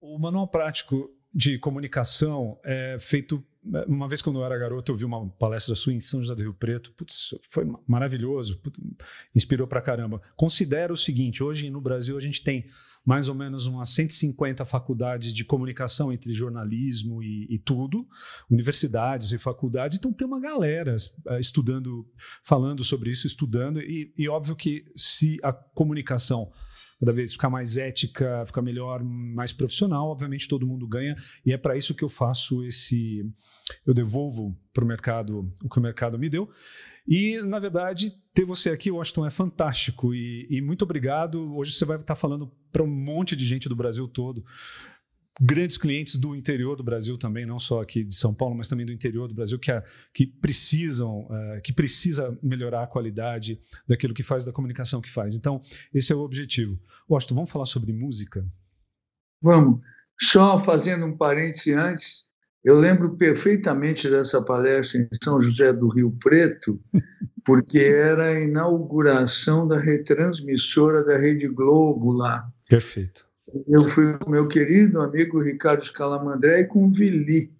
O manual prático de comunicação é feito. Uma vez, quando eu era garoto, eu vi uma palestra sua em São José do Rio Preto. Putz, foi maravilhoso, inspirou pra caramba. Considera o seguinte: hoje no Brasil a gente tem mais ou menos umas 150 faculdades de comunicação entre jornalismo e tudo, universidades e faculdades. Então tem uma galera estudando, falando sobre isso, estudando. E óbvio que se a comunicação cada vez ficar mais ética, ficar melhor, mais profissional, obviamente todo mundo ganha, e é para isso que eu faço eu devolvo para o mercado o que o mercado me deu. E, na verdade, ter você aqui, Washington, é fantástico, e muito obrigado. Hoje você vai estar falando para um monte de gente do Brasil todo, grandes clientes do interior do Brasil também, não só aqui de São Paulo, mas também do interior do Brasil, que precisa melhorar a qualidade daquilo que faz, da comunicação que faz. Então, esse é o objetivo. Washington, vamos falar sobre música? Vamos. Só fazendo um parêntese antes, eu lembro perfeitamente dessa palestra em São José do Rio Preto, porque era a inauguração da retransmissora da Rede Globo lá. Perfeito. Eu fui com meu querido amigo Ricardo Scalamandré e com o Vili.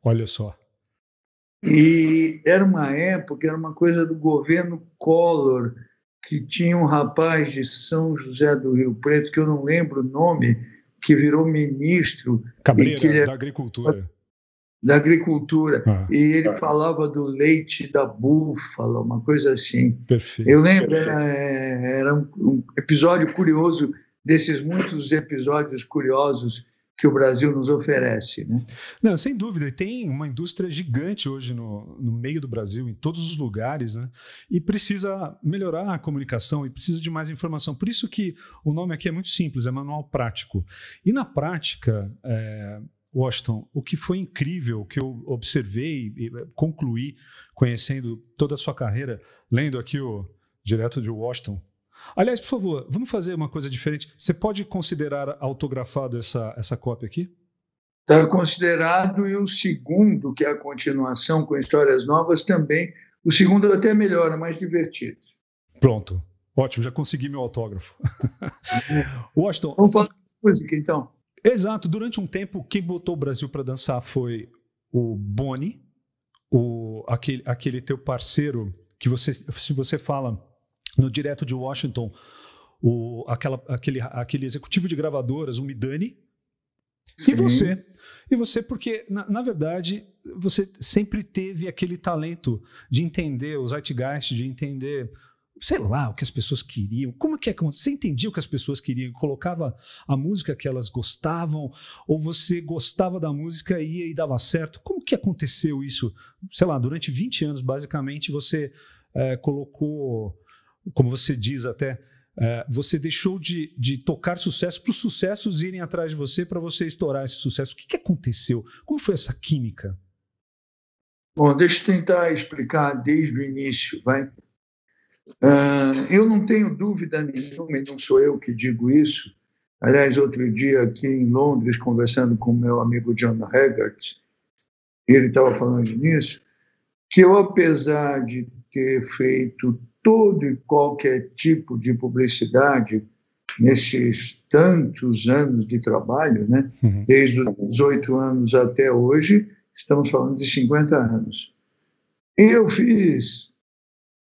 Olha só. E era uma época, era uma coisa do governo Collor, que tinha um rapaz de São José do Rio Preto, que eu não lembro o nome, que virou ministro. Cabreira, da Agricultura. Da Agricultura. E ele falava do leite da búfala, uma coisa assim. Perfeito. Eu lembro, era um episódio curioso, desses muitos episódios curiosos que o Brasil nos oferece, né? Não, sem dúvida. E tem uma indústria gigante hoje no meio do Brasil, em todos os lugares, né? E precisa melhorar a comunicação e precisa de mais informação. Por isso que o nome aqui é muito simples, é manual prático. E na prática, Washington, o que foi incrível, que eu observei e concluí conhecendo toda a sua carreira, lendo aqui direto de Washington. Aliás, por favor, vamos fazer uma coisa diferente. Você pode considerar autografado essa cópia aqui? Está considerado, e o segundo, que é a continuação com histórias novas, também. O segundo é até melhor, é mais divertido. Pronto. Ótimo, já consegui meu autógrafo. Washington. Vamos falar de música, então. Exato. Durante um tempo, quem botou o Brasil para dançar foi o Boni, aquele teu parceiro que se você fala no direto de Washington, aquele executivo de gravadoras, o Midani, e você. E você, porque, na verdade, você sempre teve aquele talento de entender o zeitgeist, de entender, sei lá, o que as pessoas queriam. Como que é? Você entendia o que as pessoas queriam? Colocava a música que elas gostavam? Ou você gostava da música e ia e dava certo? Como que aconteceu isso? Sei lá, durante 20 anos, basicamente, você colocou... Como você diz até, você deixou de tocar sucesso para os sucessos irem atrás de você para você estourar esse sucesso. O que aconteceu? Como foi essa química? Bom, deixa eu tentar explicar desde o início, vai. Eu não tenho dúvida nenhuma, e não sou eu que digo isso. Aliás, outro dia aqui em Londres, conversando com meu amigo John Haggart, ele estava falando nisso, que eu, apesar de ter feito todo e qualquer tipo de publicidade nesses tantos anos de trabalho, né? Desde os 18 anos até hoje, estamos falando de 50 anos. E eu fiz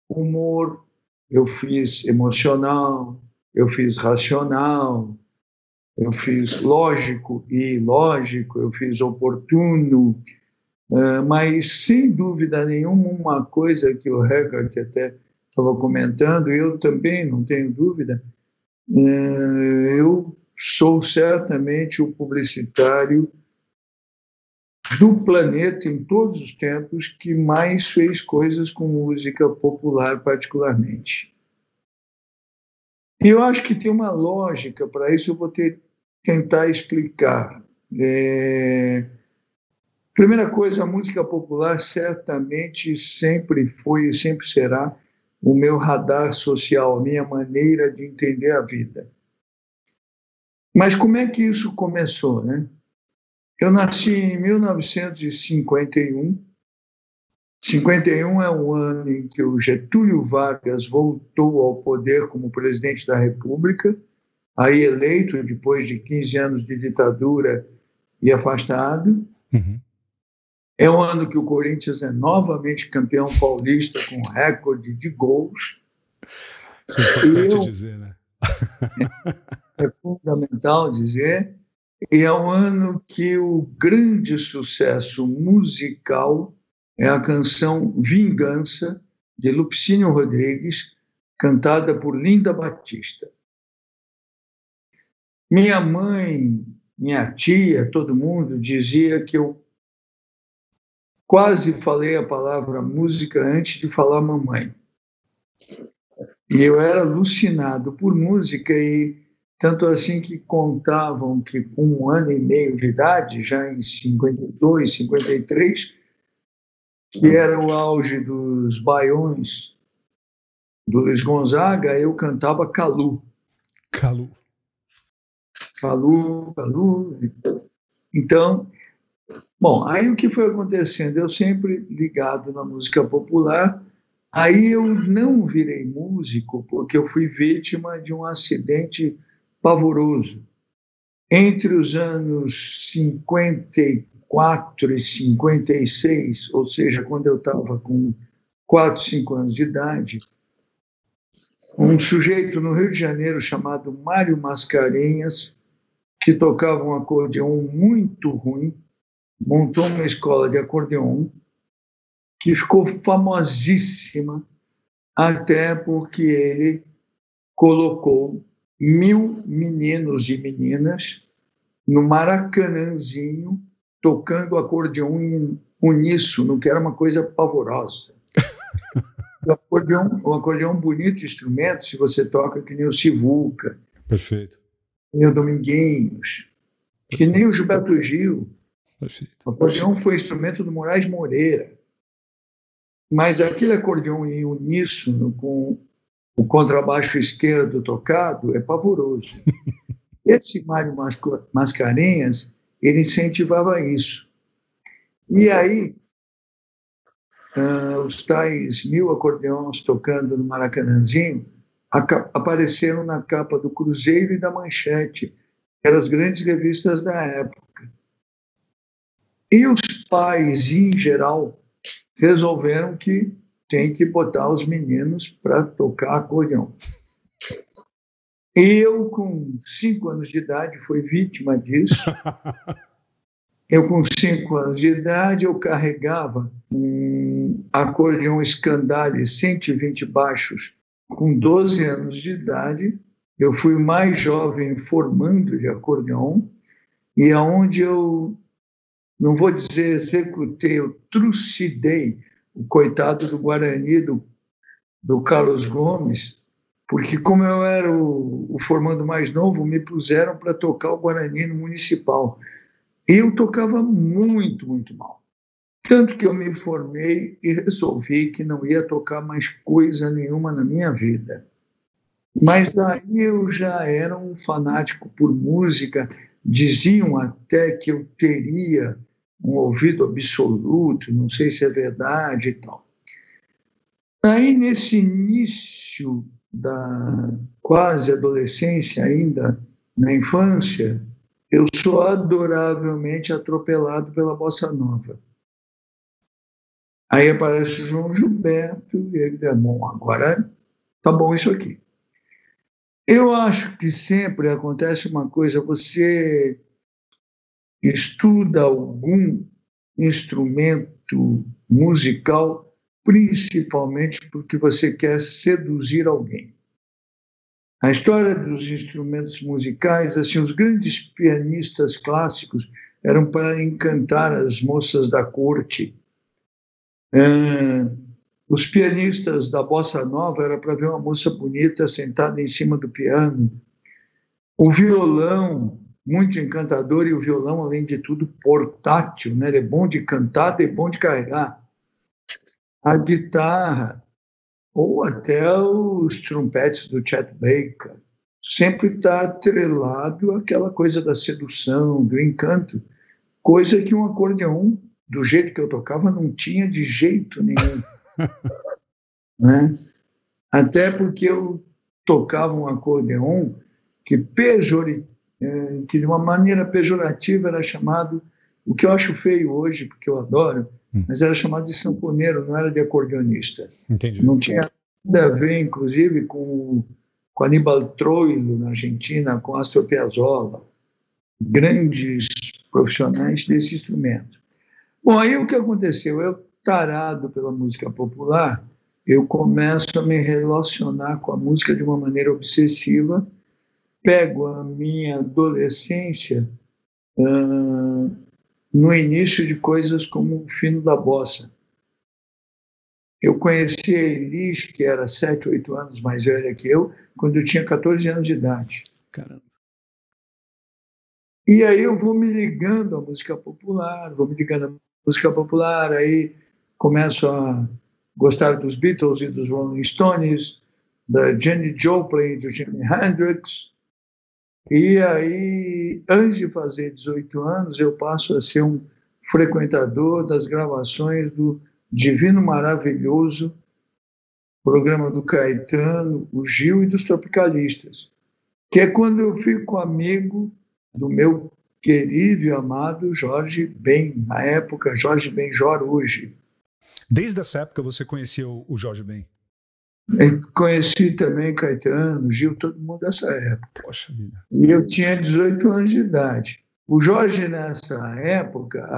humor, eu fiz emocional, eu fiz racional, eu fiz lógico e ilógico, eu fiz oportuno, mas, sem dúvida nenhuma, uma coisa que o Haggart até estava comentando, eu também não tenho dúvida, eu sou certamente o publicitário do planeta, em todos os tempos, que mais fez coisas com música popular, particularmente. E eu acho que tem uma lógica para isso, eu vou tentar explicar. Primeira coisa, a música popular certamente sempre foi e sempre será o meu radar social, a minha maneira de entender a vida. Mas como é que isso começou, né? Eu nasci em 1951. 51 é o ano em que o Getúlio Vargas voltou ao poder como presidente da República, aí eleito depois de 15 anos de ditadura e afastado. Uhum. É um ano que o Corinthians é novamente campeão paulista com recorde de gols. Isso é importante dizer, né? É fundamental dizer. E é um ano que o grande sucesso musical é a canção Vingança, de Lupicínio Rodrigues, cantada por Linda Batista. Minha mãe, minha tia, todo mundo dizia que eu quase falei a palavra música antes de falar mamãe. E eu era alucinado por música, e tanto assim que contavam que com 1 ano e meio de idade, já em 52, 53, que era o auge dos baiões do Luiz Gonzaga, eu cantava Calu. Calu. Calu, Calu. Então, bom, aí o que foi acontecendo? Eu sempre ligado na música popular. Aí eu não virei músico porque eu fui vítima de um acidente pavoroso. Entre os anos 54 e 56, ou seja, quando eu estava com 4, 5 anos de idade, um sujeito no Rio de Janeiro chamado Mário Mascarenhas, que tocava um acordeão muito ruim, montou uma escola de acordeão que ficou famosíssima, até porque ele colocou 1.000 meninos e meninas no Maracanãzinho tocando acordeão em uníssono, que era uma coisa pavorosa. O acordeão é um bonito instrumento se você toca que nem o Sivuca, Perfeito. que nem o Dominguinhos, que nem o Gilberto Gil. Perfeito. O acordeão foi instrumento do Moraes Moreira. Mas aquele acordeão em uníssono com o contrabaixo esquerdo tocado é pavoroso. Esse Mário Mascarenhas, ele incentivava isso. E aí, os tais 1.000 acordeões tocando no Maracanãzinho apareceram na capa do Cruzeiro e da Manchete, que eram as grandes revistas da época. E os pais, em geral, resolveram que tem que botar os meninos para tocar acordeão. Eu, com 5 anos de idade, fui vítima disso. Eu, com 5 anos de idade, eu carregava um acordeão Scandale 120 baixos. Com 12 anos de idade, eu fui o mais jovem formando de acordeão, e aonde eu, não vou dizer executei, eu trucidei o coitado do Guarani, do Carlos Gomes, porque como eu era o formando mais novo, me puseram para tocar o Guarani no Municipal. Eu tocava muito, muito mal. Tanto que eu me formei e resolvi que não ia tocar mais coisa nenhuma na minha vida. Mas aí eu já era um fanático por música, diziam até que eu teria um ouvido absoluto, não sei se é verdade e tal. Aí, nesse início da quase adolescência, ainda na infância, eu sou adoravelmente atropelado pela bossa nova. Aí aparece o João Gilberto e ele diz, bom, agora tá bom isso aqui. Eu acho que sempre acontece uma coisa, você estuda algum instrumento musical principalmente porque você quer seduzir alguém. A história dos instrumentos musicais, assim, os grandes pianistas clássicos eram para encantar as moças da corte. Os pianistas da bossa nova era para ver uma moça bonita sentada em cima do piano. O violão, muito encantador, e o violão, além de tudo, portátil, né? Ele é bom de cantar e bom de carregar. A guitarra, ou até os trompetes do Chet Baker, sempre está atrelado àquela coisa da sedução, do encanto, coisa que um acordeão, do jeito que eu tocava, não tinha de jeito nenhum. Né? Até porque eu tocava um acordeão que de uma maneira pejorativa era chamado, o que eu acho feio hoje, porque eu adoro, mas era chamado de sanfoneiro, não era de acordeonista. Entendi. Não tinha nada a ver, inclusive, com Aníbal Troilo, na Argentina, com Astor Piazzolla, grandes profissionais desse instrumento. Bom, aí o que aconteceu? Eu, tarado pela música popular, eu começo a me relacionar com a música de uma maneira obsessiva, pego a minha adolescência no início de coisas como o fino da bossa. Eu conheci a Elis, que era 7, 8 anos mais velha que eu, quando eu tinha 14 anos de idade. Caramba. E aí eu vou me ligando à música popular, aí começo a gostar dos Beatles e dos Rolling Stones, da Janis Joplin e do Jimi Hendrix. E aí, antes de fazer 18 anos, eu passo a ser um frequentador das gravações do Divino Maravilhoso, programa do Caetano, o Gil e dos Tropicalistas, que é quando eu fico amigo do meu querido e amado Jorge Ben, na época Jorge Ben Joruge. Desde essa época você conhecia o Jorge Ben? Eu conheci também Caetano, Gil, todo mundo dessa época. Poxa vida. E eu tinha 18 anos de idade. O Jorge, nessa época,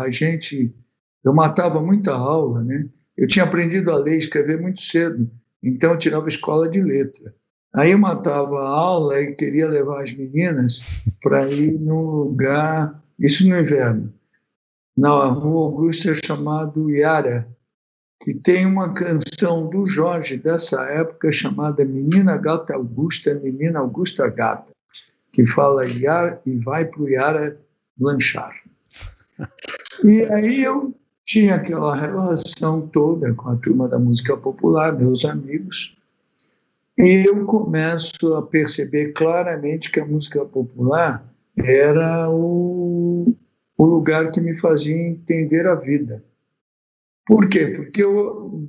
eu matava muita aula, né? Eu tinha aprendido a ler e escrever muito cedo, então eu tirava escola de letra. Aí eu matava a aula e queria levar as meninas para ir num lugar, isso no inverno, na Rua Augusta, chamado Iara, que tem uma canção do Jorge dessa época chamada Menina Gata Augusta, Menina Augusta Gata, que fala Iara e vai para o Iara lanchar. E aí eu tinha aquela relação toda com a turma da música popular, meus amigos, e eu começo a perceber claramente que a música popular era o lugar que me fazia entender a vida. Por quê? Porque eu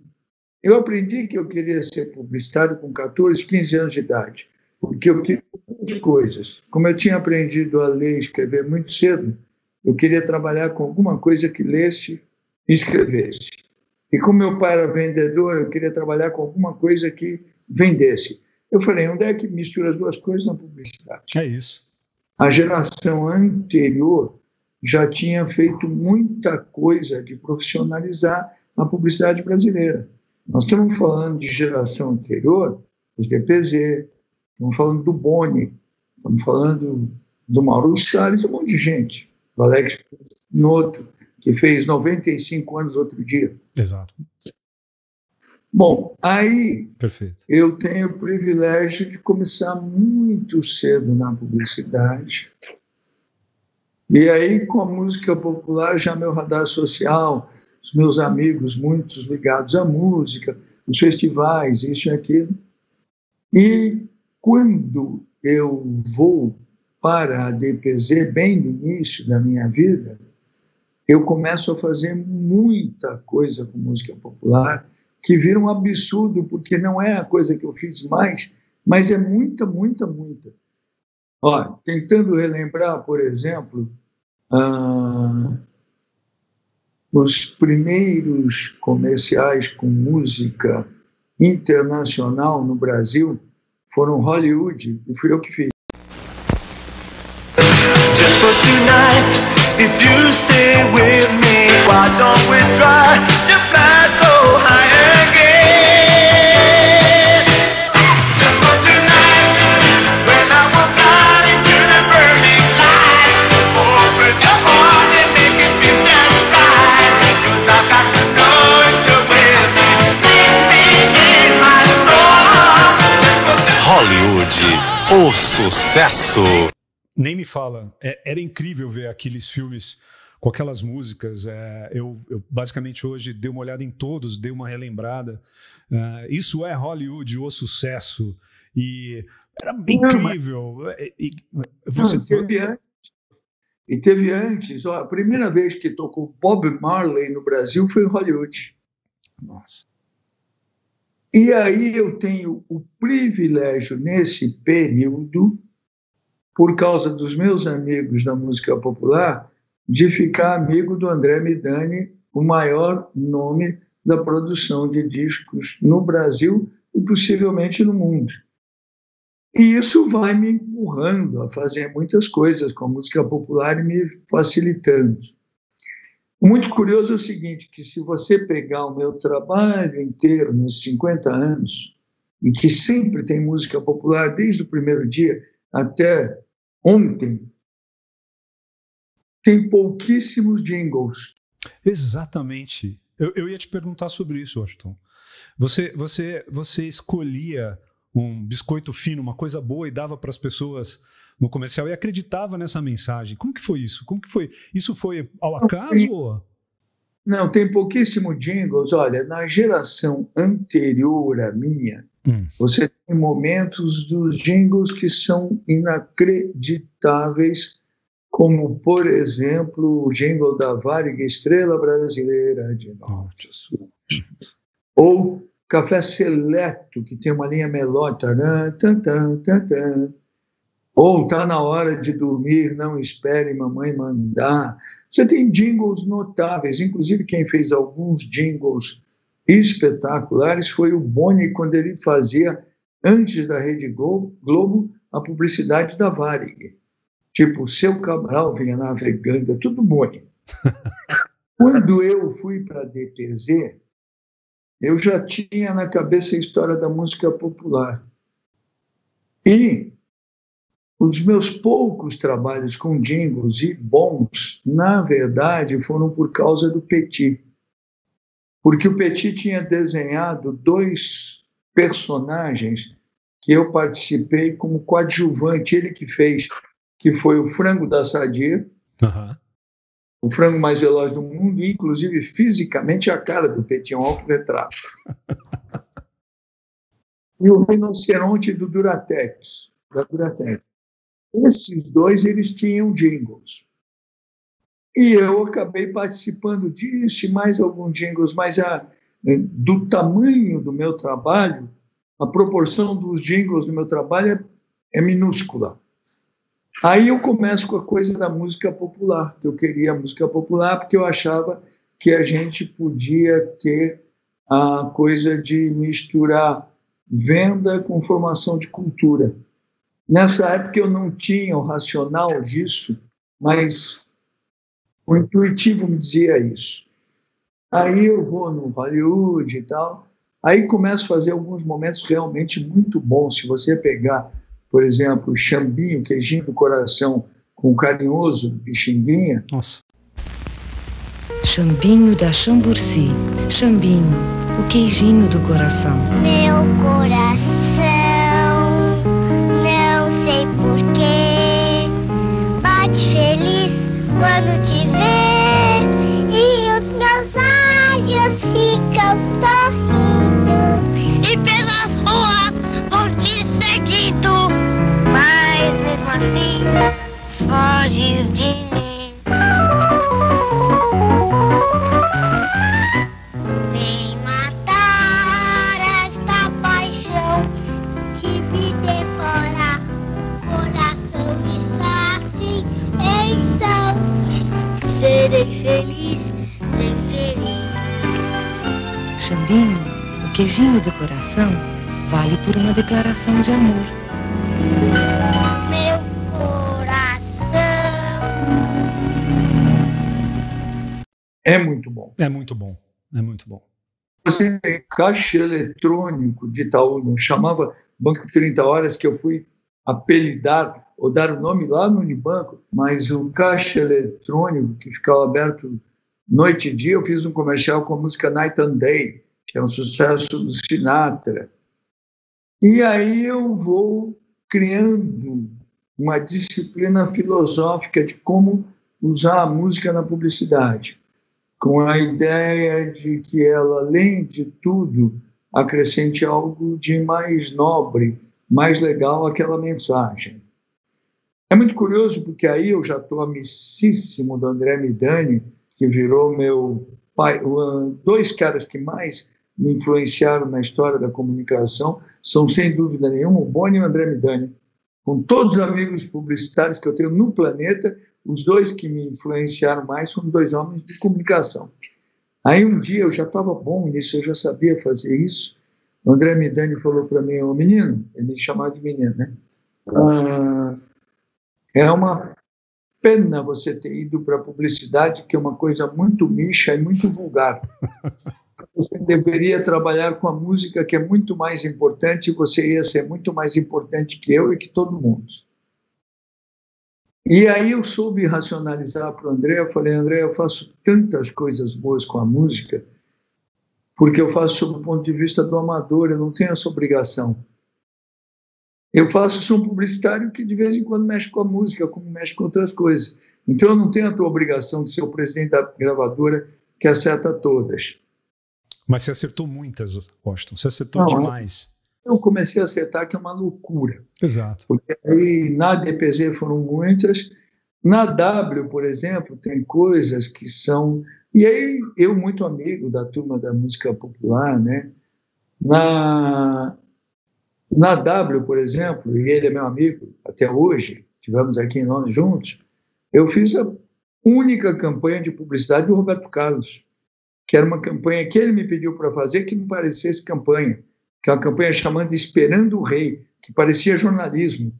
aprendi que eu queria ser publicitário com 14, 15 anos de idade, porque eu queria muitas coisas. Como eu tinha aprendido a ler e escrever muito cedo, eu queria trabalhar com alguma coisa que lesse e escrevesse. E como meu pai era vendedor, eu queria trabalhar com alguma coisa que vendesse. Eu falei, onde é que mistura as duas coisas? Na publicidade. É isso. A geração anterior já tinha feito muita coisa de profissionalizar a publicidade brasileira. Nós estamos falando de geração anterior, os DPZ, estamos falando do Boni, estamos falando do Mauro Salles, um monte de gente, do Alex Noto, que fez 95 anos outro dia. Exato. Bom, aí Perfeito. Eu tenho o privilégio de começar muito cedo na publicidade. E aí, com a música popular, já meu radar social, os meus amigos, muitos ligados à música, os festivais, isso e aquilo. E quando eu vou para a DPZ, bem no início da minha vida, eu começo a fazer muita coisa com música popular, que vira um absurdo, porque não é a coisa que eu fiz mais, mas é muita, muita, muita. Ó, tentando relembrar, por exemplo, os primeiros comerciais com música internacional no Brasil foram Hollywood, e fui eu que fiz. Just for tonight, if you stay with me, why don't we try to fly so high again? Just for tonight, when I will fly into the burning light, open your heart and make it feel just right, 'cause I've got to know you're with me, leave me in my soul. Hollywood, o sucesso. Nem me fala. Era incrível ver aqueles filmes com aquelas músicas. Eu basicamente hoje dei uma olhada em todos, dei uma relembrada. Isso é Hollywood, o sucesso. E era bem incrível. Teve antes. Ó, a primeira vez que tocou Bob Marley no Brasil foi em Hollywood. Nossa. E aí eu tenho o privilégio, nesse período, por causa dos meus amigos da música popular, de ficar amigo do André Midani, o maior nome da produção de discos no Brasil e possivelmente no mundo. E isso vai me empurrando a fazer muitas coisas com a música popular e me facilitando. Muito curioso é o seguinte, que se você pegar o meu trabalho inteiro nesses 50 anos, em que sempre tem música popular, desde o primeiro dia até ontem, tem pouquíssimos jingles. Exatamente. Eu ia te perguntar sobre isso, Washington. Você escolhia um biscoito fino, uma coisa boa, e dava para as pessoas no comercial e acreditava nessa mensagem. Como que foi isso? Como que foi? Isso foi ao acaso? Não, tem pouquíssimos jingles. Olha, na geração anterior à minha, você tem momentos dos jingles que são inacreditáveis, como, por exemplo, o jingle da Varig, Estrela Brasileira de Norte a Sul. Ou Café Seleto, que tem uma linha melódica. Ou Tá na Hora de Dormir, Não Espere Mamãe Mandar. Você tem jingles notáveis, inclusive quem fez alguns jingles espetaculares foi o Boni, quando ele fazia, antes da Rede Globo, a publicidade da Varig. Tipo, Seu Cabral vinha navegando, tudo Boni. Quando eu fui para a DPZ, eu já tinha na cabeça a história da música popular. E os meus poucos trabalhos com jingles e bons, na verdade, foram por causa do Petit. Porque o Petit tinha desenhado 2 personagens que eu participei como coadjuvante, ele que fez, que foi o Frango da Sadia, o frango mais veloz do mundo, e inclusive fisicamente a cara do Petit, um autorretrato. E o rinoceronte do Duratex, da Duratex. Esses 2, eles tinham jingles. E eu acabei participando disso, e mais alguns jingles, mas do tamanho do meu trabalho, a proporção dos jingles do meu trabalho é minúscula. Aí eu começo com a coisa da música popular, que eu queria música popular porque eu achava que a gente podia ter a coisa de misturar venda com formação de cultura. Nessa época eu não tinha o racional disso, mas o intuitivo me dizia isso. Aí eu vou no Hollywood e tal, aí começo a fazer alguns momentos realmente muito bons. Se você pegar, por exemplo, Xambinho, Queijinho do Coração, com Carinhoso, Pixinguinha. Nossa. Xambinho da Chamburci, Xambinho, o queijinho do coração. Meu coração, não sei porquê, bate feliz quando te vê, e os meus olhos ficam sorrindo, e pelas ruas vão te seguindo, mas mesmo assim foges de mim. Vem matar esta paixão que me devora o coração, e só assim então serei feliz, bem feliz. Xambinho, o queijinho do coração, vale por uma declaração de amor. Meu coração. É muito bom. É muito bom. É muito bom. Você tem caixa eletrônico de Itaú, chamava Banco 30 Horas, que eu fui apelidar ou dar o nome lá no Unibanco, mas o caixa eletrônico que ficava aberto noite e dia, eu fiz um comercial com a música Night and Day, que é um sucesso do Sinatra. E aí eu vou criando uma disciplina filosófica de como usar a música na publicidade, com a ideia de que ela, além de tudo, acrescente algo de mais nobre, mais legal àquela mensagem. É muito curioso, porque aí eu já estou amicíssimo do André Midani, que virou meu pai. 2 caras que mais me influenciaram na história da comunicação são, sem dúvida nenhuma, o Boni e o André Midani. com todos os amigos publicitários que eu tenho no planeta, os 2 que me influenciaram mais são 2 homens de comunicação. Aí um dia eu já estava bom nisso, eu já sabia fazer isso. O André Midani falou para mim, ô menino, ele me chamava de menino, né? É uma pena você ter ido para a publicidade, que é uma coisa muito nicha e muito vulgar. Você deveria trabalhar com a música, que é muito mais importante, e você ia ser muito mais importante que eu e que todo mundo. E aí eu soube racionalizar para o André, eu falei, André, eu faço tantas coisas boas com a música, porque eu faço sob o ponto de vista do amador, eu não tenho essa obrigação. Eu sou um publicitário que de vez em quando mexe com a música, como mexe com outras coisas. Então eu não tenho a tua obrigação de ser o presidente da gravadora que acerta todas. Mas você acertou muitas, Washington, você acertou demais. Eu comecei a acertar, que é uma loucura. Exato. Porque aí na DPZ foram muitas, na W, por exemplo, tem coisas que são... E aí eu, muito amigo da turma da música popular, né? Na W, por exemplo, e ele é meu amigo até hoje, tivemos aqui em Londres juntos, eu fiz a única campanha de publicidade do Roberto Carlos, que era uma campanha que ele me pediu para fazer que não parecesse campanha, que é uma campanha chamada Esperando o Rei, que parecia jornalismo.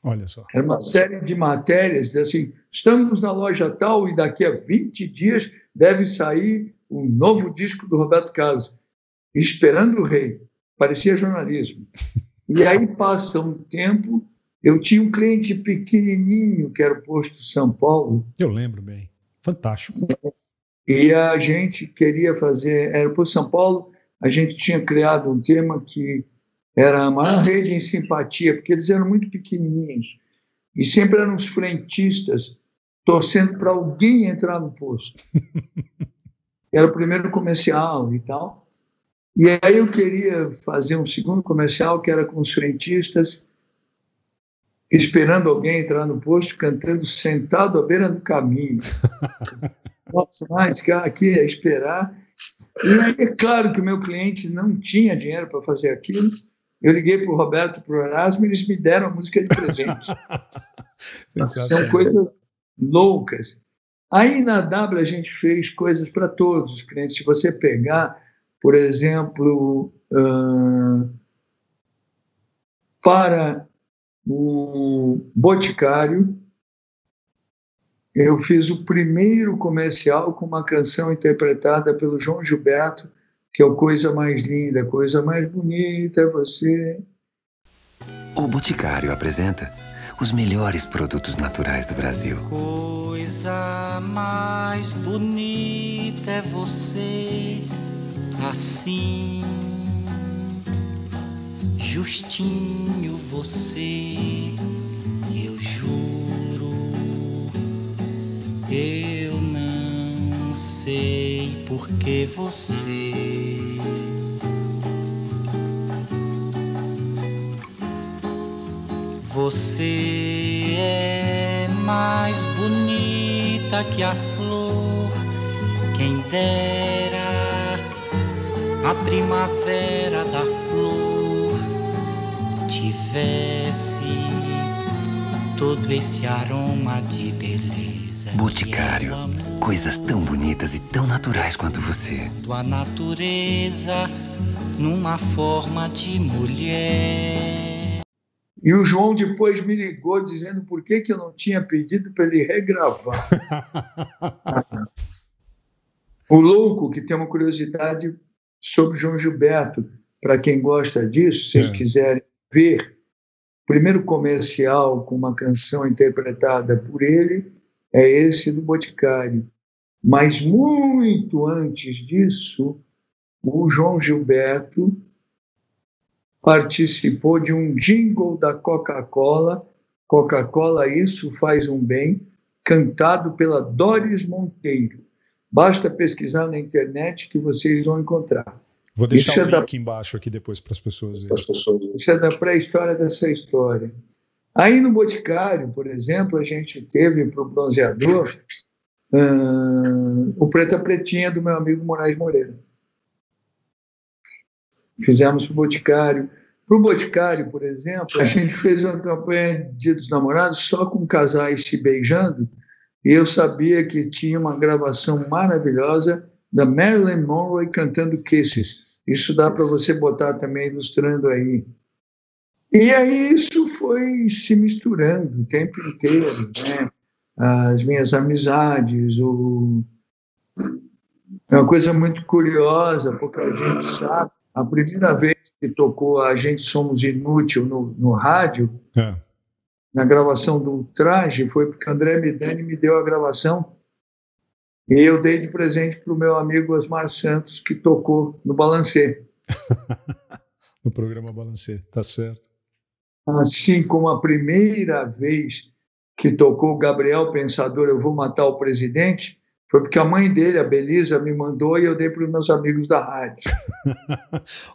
Olha só. Era uma série de matérias, assim, estamos na loja tal e daqui a 20 dias deve sair um novo disco do Roberto Carlos. Esperando o Rei. Parecia jornalismo. E aí passa um tempo, eu tinha um cliente pequenininho, que era o Posto São Paulo. Eu lembro bem. Fantástico. E a gente queria fazer, era o Posto São Paulo, a gente tinha criado um tema que era a maior rede em simpatia, porque eles eram muito pequenininhos. E sempre eram os frentistas torcendo para alguém entrar no posto. Era o primeiro comercial e tal. E aí eu queria fazer um segundo comercial, que era com os frentistas, esperando alguém entrar no posto, cantando sentado à beira do caminho. Nossa, mas aqui é esperar. E aí é claro que o meu cliente não tinha dinheiro para fazer aquilo. Eu liguei para o Roberto e para o Erasmo e eles me deram a música de presente. São coisas loucas. Aí na W a gente fez coisas para todos os clientes. Se você pegar, por exemplo, para o Boticário, eu fiz o primeiro comercial com uma canção interpretada pelo João Gilberto, que é o Coisa Mais Linda, Coisa Mais Bonita é Você. O Boticário apresenta os melhores produtos naturais do Brasil. Coisa mais bonita é você, assim, justinho você, eu juro, eu não sei por que você é mais bonita que a flor, quem dera a primavera da flor tivesse todo esse aroma de beleza. Boticário, coisas tão bonitas e tão naturais quanto você. A natureza numa forma de mulher. E o João depois me ligou dizendo por que eu não tinha pedido para ele regravar. O louco, que tem uma curiosidade sobre João Gilberto, para quem gosta disso, se vocês quiserem ver, o primeiro comercial com uma canção interpretada por ele é esse do Boticário. Mas muito antes disso, o João Gilberto participou de um jingle da Coca-Cola, Coca-Cola Isso Faz um Bem, cantado pela Doris Monteiro. Basta pesquisar na internet que vocês vão encontrar. Vou deixar o link aqui embaixo aqui depois para as pessoas verem. Isso é da pré-história dessa história. Aí no Boticário, por exemplo, a gente teve para o bronzeador o Preta Pretinha do meu amigo Moraes Moreira. Fizemos para o Boticário. Para o Boticário, por exemplo, a gente fez uma campanha de Dia dos Namorados só com casais se beijando, e eu sabia que tinha uma gravação maravilhosa da Marilyn Monroe cantando Kisses. Isso dá para você botar também ilustrando aí. E aí isso foi se misturando o tempo inteiro, né? As minhas amizades, é uma coisa muito curiosa, porque a gente sabe, a primeira vez que tocou A Gente Somos Inútil no rádio, na gravação do Traje, foi porque André Midani me deu a gravação e eu dei de presente para o meu amigo Osmar Santos, que tocou no Balancê. No programa Balancê, tá certo. Assim como a primeira vez que tocou Gabriel Pensador, Eu Vou Matar o Presidente, foi porque a mãe dele, a Belisa, me mandou e eu dei para os meus amigos da rádio.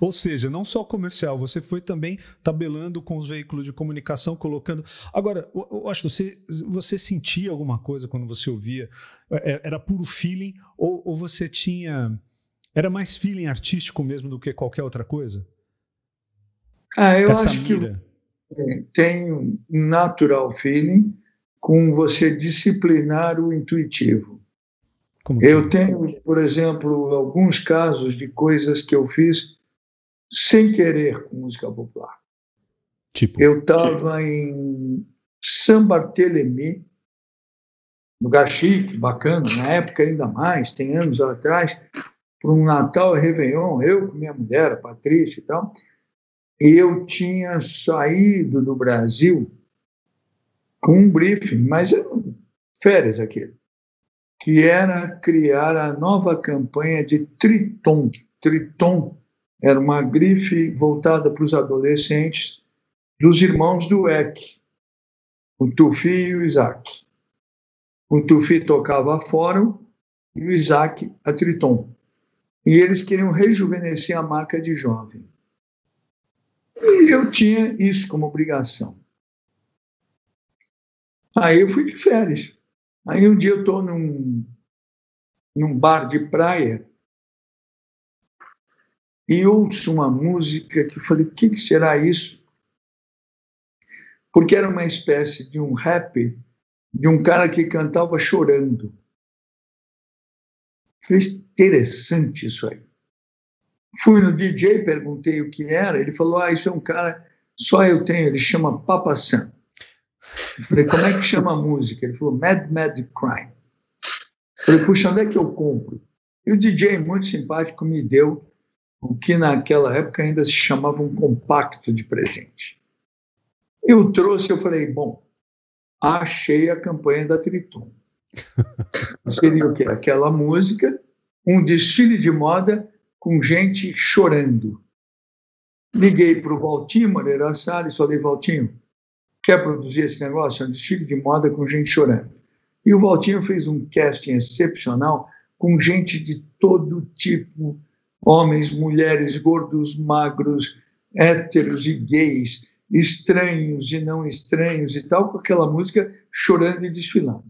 Ou seja, não só comercial, você foi também tabelando com os veículos de comunicação, colocando... Agora, eu acho que você sentia alguma coisa quando você ouvia? Era puro feeling ou você tinha... Era mais feeling artístico mesmo do que qualquer outra coisa? Eu acho que tem um natural feeling com você disciplinar o intuitivo. Eu tenho, por exemplo, alguns casos de coisas que eu fiz sem querer com música popular. Eu estava em Saint-Barthélemy, lugar chique, bacana, na época ainda mais, tem anos atrás, para um Natal e Réveillon, eu com minha mulher, a Patrícia e tal, e eu tinha saído do Brasil com um briefing, mas eram férias aquele, que era criar a nova campanha de Triton. Triton era uma grife voltada para os adolescentes dos irmãos do Eck, o Tufi e o Isaac. O Tufi tocava a Fórum e o Isaac a Triton. E eles queriam rejuvenescer a marca de jovem. E eu tinha isso como obrigação. Aí eu fui de férias. Aí um dia eu estou num bar de praia e ouço uma música que eu falei, o que será isso? Porque era uma espécie de um rap de um cara que cantava chorando. Falei, interessante isso aí. Fui no DJ, perguntei o que era, ele falou, isso é um cara, só eu tenho, ele chama Papa Sam. Eu falei, como é que chama a música? Ele falou, Mad Mad Crime. Eu falei, puxa, onde é que eu compro? E o DJ, muito simpático, me deu o que naquela época ainda se chamava um compacto de presente. Eu trouxe, eu falei, bom, achei a campanha da Triton. Seria o quê? Aquela música, um desfile de moda com gente chorando. Liguei para o Valtinho Moreira Salles, falei, Valtinho, quer produzir esse negócio? É um desfile de moda com gente chorando. E o Valtinho fez um casting excepcional com gente de todo tipo, homens, mulheres, gordos, magros, héteros e gays, estranhos e não estranhos e tal, com aquela música chorando e desfilando.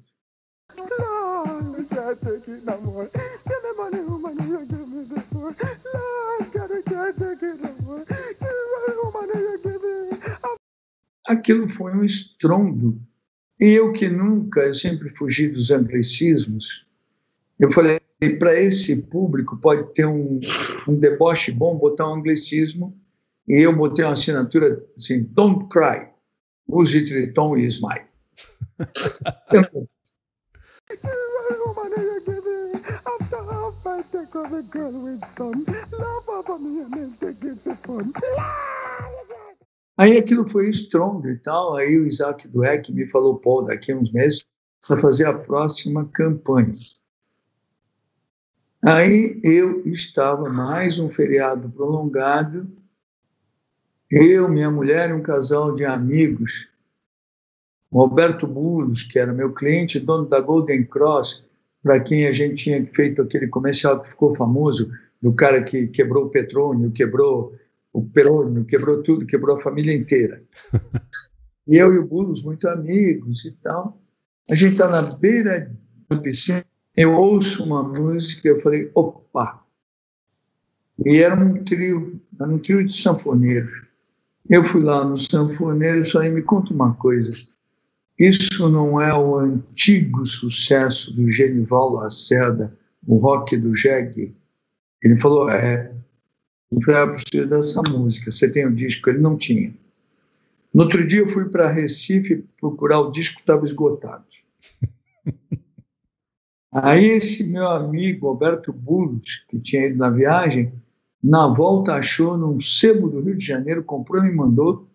Aquilo foi um estrondo. E eu que nunca, eu sempre fugi dos anglicismos, eu falei, para esse público pode ter um deboche bom, botar um anglicismo, e eu botei uma assinatura assim, Don't Cry, use Triton e Smile. Aí aquilo foi estrondo e tal, aí o Isaac Dweck me falou, pô, daqui a uns meses para fazer a próxima campanha. Aí eu estava mais um feriado prolongado, eu, minha mulher e um casal de amigos, o Alberto Bulos, que era meu cliente, dono da Golden Cross, para quem a gente tinha feito aquele comercial que ficou famoso, do cara que quebrou o petróleo, quebrou o Perônio, quebrou tudo, quebrou a família inteira. E eu e o Bulos, muito amigos e tal. A gente está na beira da piscina, eu ouço uma música, eu falei, opa! E era um trio de sanfoneiros. Eu fui lá no sanfoneiro e falei, me conta uma coisa, isso não é o antigo sucesso do Genival Lacerda, o rock do jegue? Ele falou, é. Eu falei, eu preciso dessa música, você tem o disco? Ele não tinha. No outro dia eu fui para Recife procurar o disco, estava esgotado. Aí esse meu amigo, Alberto Bullos, que tinha ido na viagem, na volta achou num sebo do Rio de Janeiro, comprou e me mandou,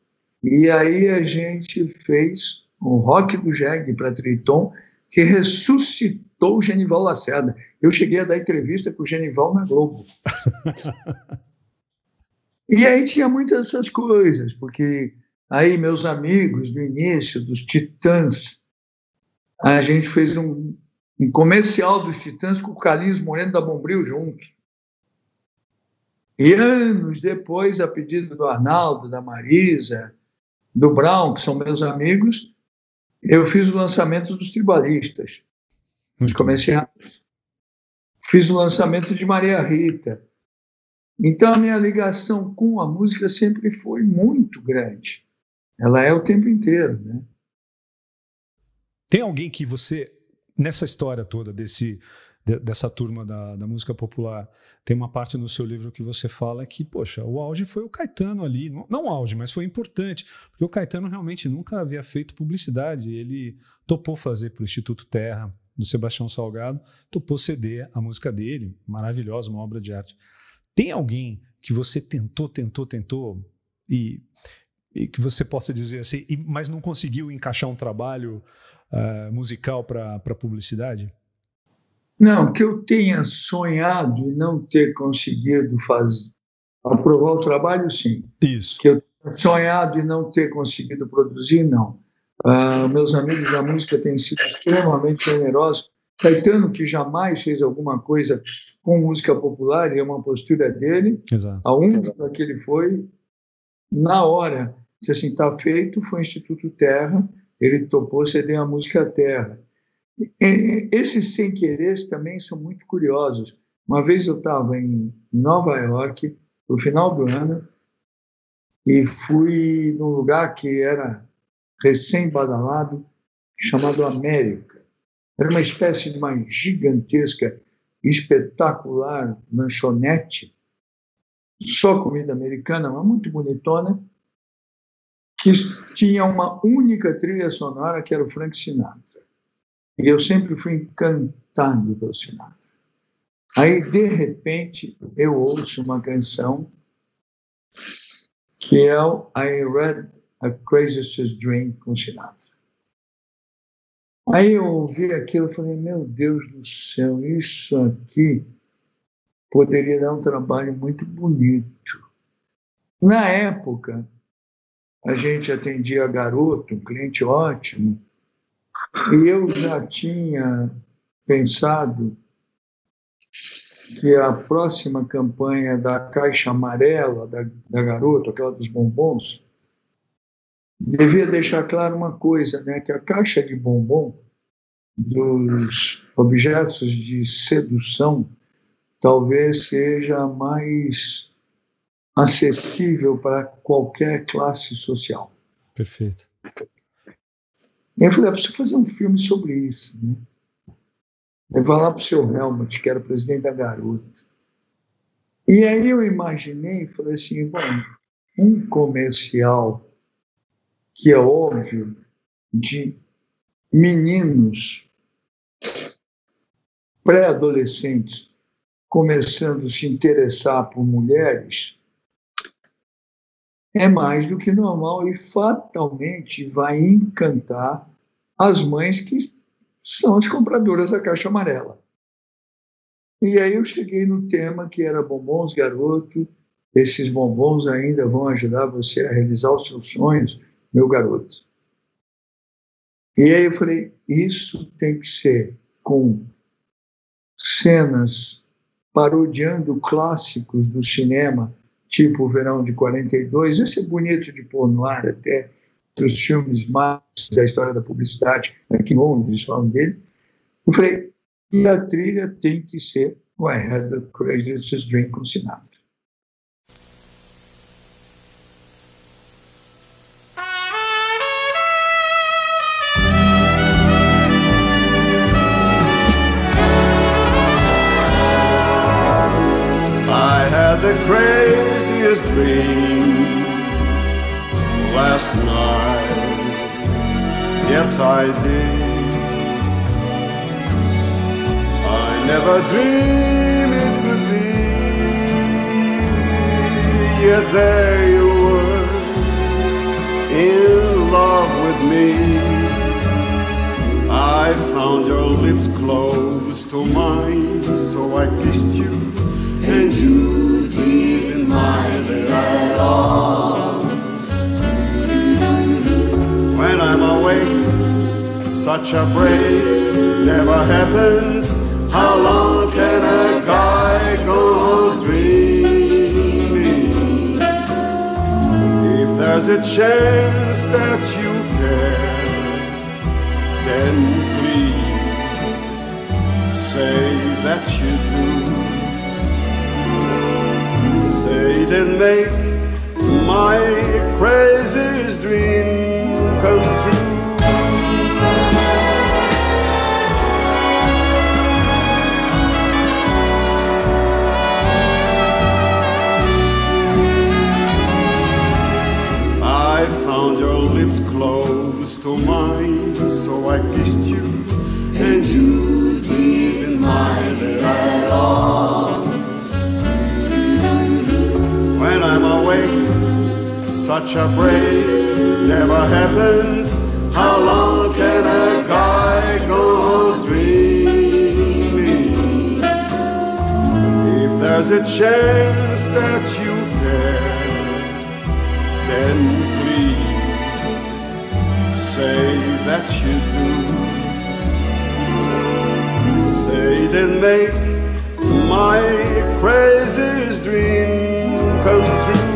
e aí a gente fez o rock do jegue para Triton, que ressuscitou o Genival Lacerda. Eu cheguei a dar entrevista com o Genival na Globo. E aí tinha muitas dessas coisas, porque aí meus amigos, no início, dos Titãs, a gente fez um comercial dos Titãs com o Carlinhos Moreno da Bombril juntos. E anos depois, a pedido do Arnaldo, da Marisa, do Brown, que são meus amigos, eu fiz o lançamento dos Tribalistas, os comerciais. Fiz o lançamento de Maria Rita. Então, a minha ligação com a música sempre foi muito grande. Ela é o tempo inteiro, né? Tem alguém que você, nessa história toda dessa turma da música popular, tem uma parte no seu livro que você fala que, poxa, o auge foi o Caetano ali. Não o auge, mas foi importante, porque o Caetano realmente nunca havia feito publicidade. Ele topou fazer para o Instituto Terra, do Sebastião Salgado, topou ceder a música dele, maravilhosa, uma obra de arte. Tem alguém que você tentou e que você possa dizer assim, mas não conseguiu encaixar um trabalho musical para publicidade? Não, que eu tenha sonhado e não ter conseguido aprovar o trabalho, sim. Isso. Que eu tenha sonhado e não ter conseguido produzir, não. Meus amigos da música têm sido extremamente generosos. Caetano, que jamais fez alguma coisa com música popular, e é uma postura dele. Exato. A única que ele foi, na hora, disse assim, está feito, foi o Instituto Terra, ele topou ceder a música Terra. Esses sem quereres também são muito curiosos. Uma vez eu estava em Nova York, no final do ano, e fui num lugar que era recém-badalado, chamado América. Era uma espécie de uma gigantesca, espetacular lanchonete, só comida americana, mas muito bonitona, que tinha uma única trilha sonora, que era o Frank Sinatra. E eu sempre fui encantado pelo Sinatra. Aí, de repente, eu ouço uma canção que é o I Read A Craziest Dream com Sinatra. Aí eu ouvi aquilo e falei, meu Deus do céu, isso aqui poderia dar um trabalho muito bonito. Na época, a gente atendia garoto, um cliente ótimo, e eu já tinha pensado que a próxima campanha da Caixa Amarela, da Garoto, aquela dos bombons, devia deixar claro uma coisa, né? Que a caixa de bombom dos objetos de sedução talvez seja mais acessível para qualquer classe social. Perfeito. E eu falei, eu preciso fazer um filme sobre isso, né? Levar lá para o seu Helmut, que era o presidente da Garoto. E aí eu imaginei, falei assim, bom, um comercial que é óbvio de meninos pré-adolescentes começando a se interessar por mulheres é mais do que normal e fatalmente vai encantar as mães que são as compradoras da Caixa Amarela. E aí eu cheguei no tema que era bombons garoto, esses bombons ainda vão ajudar você a realizar os seus sonhos, meu garoto. E aí eu falei, isso tem que ser com cenas parodiando clássicos do cinema, tipo O Verão de 42, esse é bonito de pôr no ar até, dos filmes mais da história da publicidade, aqui em Londres falam dele. Eu falei, e a trilha tem que ser o I Had the Craziest Dream com Sinatra. the craziest dream last night. Yes, I did. I never dreamed it could be. Yet there you were, in love with me. I found your lips close to mine, so I kissed you, and you didn't mind it at all. When I'm awake, such a break never happens. How long can a guy go on dreaming? If there's a chance that you care, then please say that you do. Say it and make my craziest dream come true. I found your lips close to mine, so I kissed you, and you didn't mind it at all. When I'm awake, such a break never happens. How long can a guy go on dreaming? If there's a chance that you care, then say that you do. Say it and make my craziest dream come true.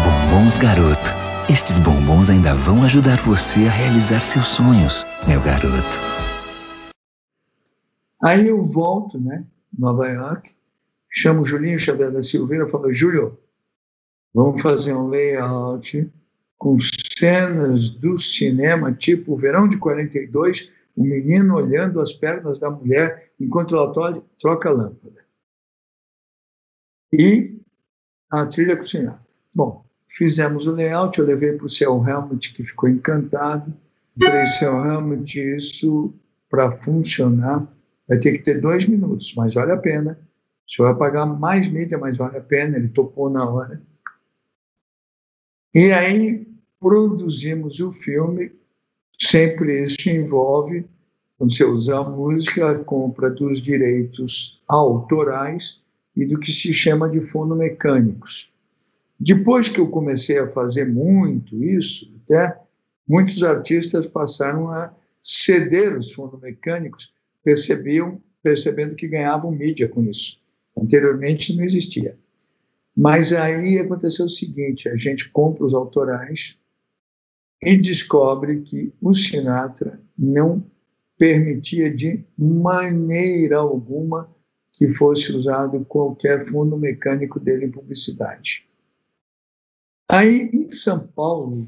Bombons Garoto. Estes bombons ainda vão ajudar você a realizar seus sonhos, meu garoto. Aí eu volto, né, Nova York, chamo o Julinho Xavier da Silveira e falo: Júlio, vamos fazer um layout com cenas do cinema, tipo Verão de 42, o menino olhando as pernas da mulher enquanto ela troca a lâmpada. E a trilha com o Sinatra. Bom, fizemos o layout, eu levei para o Céu Helmut, que ficou encantado. Falei: Céu Helmut, isso para funcionar vai ter que ter 2 minutos, mas vale a pena. O senhor vai pagar mais mídia, mas vale a pena. Ele topou na hora. E aí produzimos o filme. Sempre isso envolve, quando você usa a música, a compra dos direitos autorais e do que se chama de fonomecânicos. Depois que eu comecei a fazer muito isso, até muitos artistas passaram a ceder os fonomecânicos, percebendo que ganhavam mídia com isso. Anteriormente não existia. Mas aí aconteceu o seguinte: a gente compra os autorais e descobre que o Sinatra não permitia de maneira alguma que fosse usado qualquer fundo mecânico dele em publicidade. Aí, em São Paulo...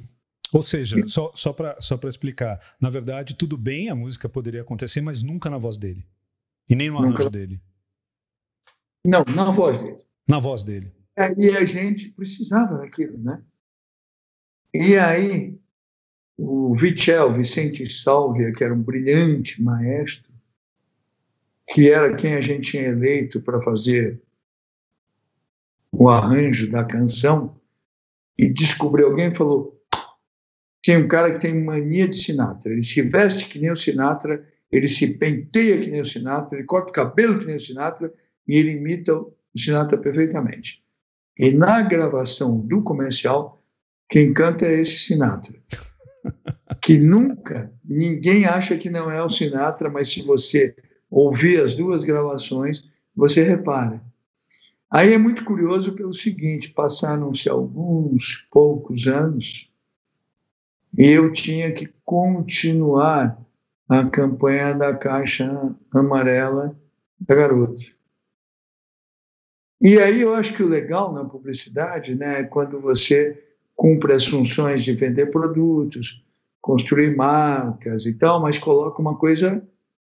Ou seja, só para explicar, na verdade, tudo bem, a música poderia acontecer, mas nunca na voz dele. E nem no arranjo dele. Não, na voz dele. Na voz dele. E a gente precisava daquilo, né? E aí, o Vicente Salvia, que era um brilhante maestro, que era quem a gente tinha eleito para fazer o arranjo da canção, e descobriu alguém e falou: tem um cara que tem mania de Sinatra, ele se veste que nem o Sinatra, ele se penteia que nem o Sinatra, ele corta o cabelo que nem o Sinatra, e ele imita o Sinatra perfeitamente. E na gravação do comercial, quem canta é esse Sinatra. Que nunca, ninguém acha que não é o Sinatra, mas se você ouvir as 2 gravações, você repara. Aí é muito curioso pelo seguinte: passaram-se alguns poucos anos e eu tinha que continuar a campanha da caixa amarela da Garota. E aí eu acho que o legal na publicidade, né, é quando você cumpre as funções de vender produtos, construir marcas e tal, mas coloca uma coisa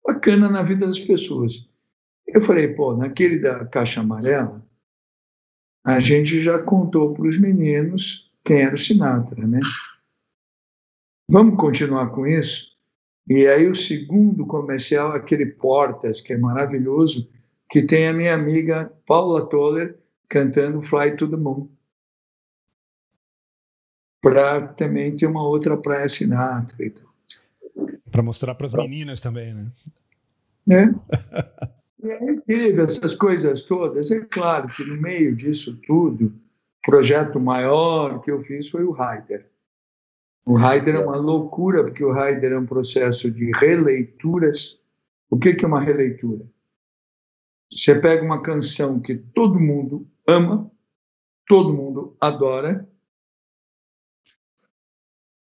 bacana na vida das pessoas. Eu falei, pô, naquele da Caixa Amarela, a gente já contou para os meninos quem era o Sinatra, né? Vamos continuar com isso? E aí o segundo comercial, aquele Portas, que é maravilhoso, que tem a minha amiga Paula Toller cantando Fly to the Moon. Para também ter uma outra praia Sinatra e tal. Para mostrar para as meninas também, né? E aí teve essas coisas todas. É claro que no meio disso tudo, o projeto maior que eu fiz foi o Haider. O Haider é uma loucura, porque o Haider é um processo de releituras. O que é uma releitura? Você pega uma canção que todo mundo ama, todo mundo adora,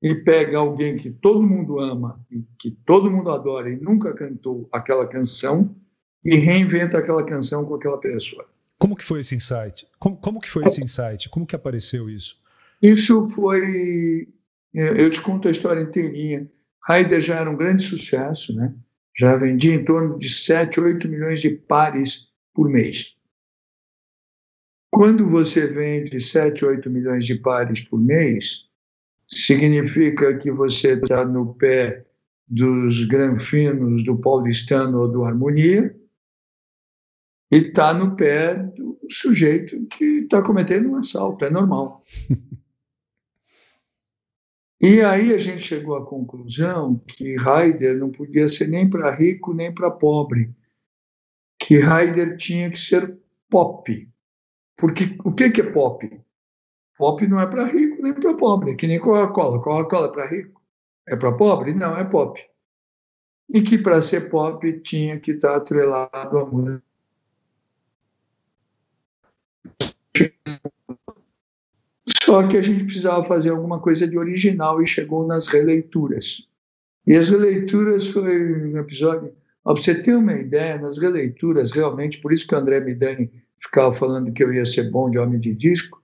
e pega alguém que todo mundo ama e que todo mundo adora e nunca cantou aquela canção e reinventa aquela canção com aquela pessoa. Como que foi esse insight? Como que foi esse insight? Como que apareceu isso? Isso foi... Eu te conto a história inteirinha. Haider já era um grande sucesso, né? Já vendia em torno de 7, 8 milhões de pares por mês. Quando você vende 7, 8 milhões de pares por mês, significa que você está no pé dos granfinos, do paulistano ou do Harmonia, e está no pé do sujeito que está cometendo um assalto, é normal. E aí a gente chegou à conclusão que Haider não podia ser nem para rico nem para pobre, que Haider tinha que ser pop. Porque o que é pop? Pop não é para rico nem para pobre, é que nem Coca-Cola. Coca-Cola é para rico? É para pobre? Não, é pop. E que para ser pop tinha que estar atrelado à música. Só que a gente precisava fazer alguma coisa de original e chegou nas releituras. E as releituras foi um episódio... Para você ter uma ideia, nas releituras, realmente, por isso que o André Midani ficava falando que eu ia ser bom de homem de disco,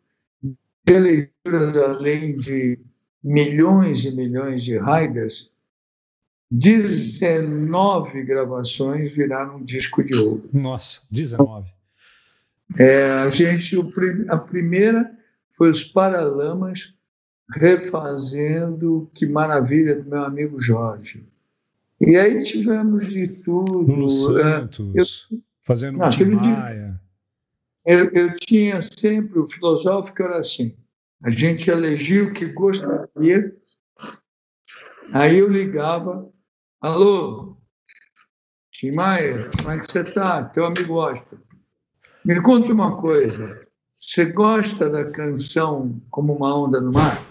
releituras, além de milhões e milhões de Haiders, 19 gravações viraram um disco de ouro. Nossa, 19. A primeira foi os Paralamas refazendo Que Maravilha, do meu amigo Jorge. E aí tivemos de tudo. Lulu Santos, fazendo um Tim Maia. Eu tinha sempre, o filosófico era assim, a gente elegia o que gostaria, aí eu ligava, alô, Tim Maia, como é que você está? Teu amigo Oscar. Me conta uma coisa, você gosta da canção Como uma Onda no Mar?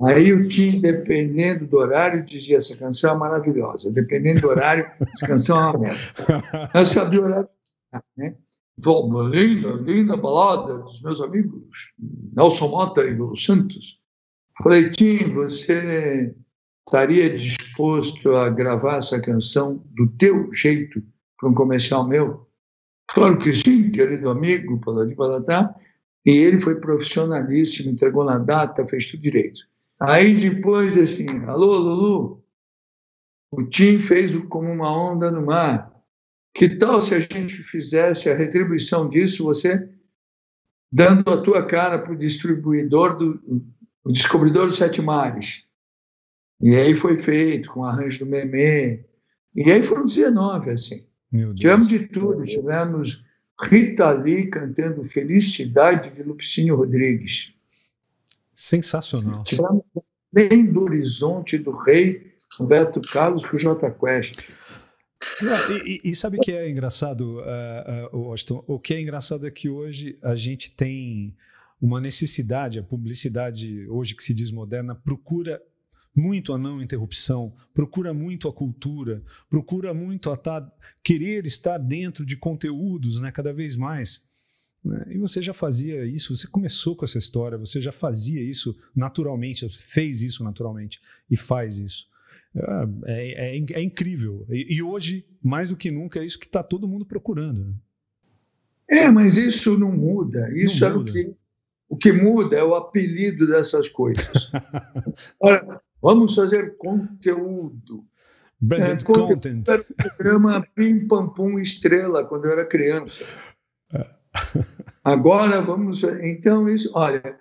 Aí o Tim, dependendo do horário, dizia, essa canção é maravilhosa, dependendo do horário, essa canção é uma merda. Eu sabia o horário, né? Uma linda balada dos meus amigos, Nelson Mota e Lulu Santos. Falei, Tim, você estaria disposto a gravar essa canção do teu jeito para um comercial meu? Claro que sim, querido amigo, palatá. E ele foi profissionalíssimo, entregou na data, fez tudo direito. Aí depois, assim, alô, Lulu, o Tim fez o Como uma Onda no Mar. Que tal se a gente fizesse a retribuição disso, você dando a tua cara para o descobridor dos Sete Mares? E aí foi feito, com o arranjo do Memê. E aí foram 19, assim. Tivemos de tudo. Tivemos Rita Lee cantando Felicidade de Lupicínio Rodrigues. Sensacional. Tivemos Bem do Horizonte do Rei, Roberto Carlos com Jota Quest. E sabe o que é engraçado, Washington? O que é engraçado é que hoje a gente tem uma necessidade, a publicidade hoje que se diz moderna, procura muito a não interrupção, procura muito a cultura, procura muito querer estar dentro de conteúdos, né, cada vez mais. Né? E você já fazia isso, você começou com essa história, você já fazia isso naturalmente, você fez isso naturalmente e faz isso. É incrível. E hoje, mais do que nunca, é isso que está todo mundo procurando. Né? Mas isso não muda. Isso não muda. O que muda é o apelido dessas coisas. vamos fazer conteúdo. Branded content. Era o programa Pim Pam Pum Estrela, quando eu era criança. Agora vamos... Então, isso, olha,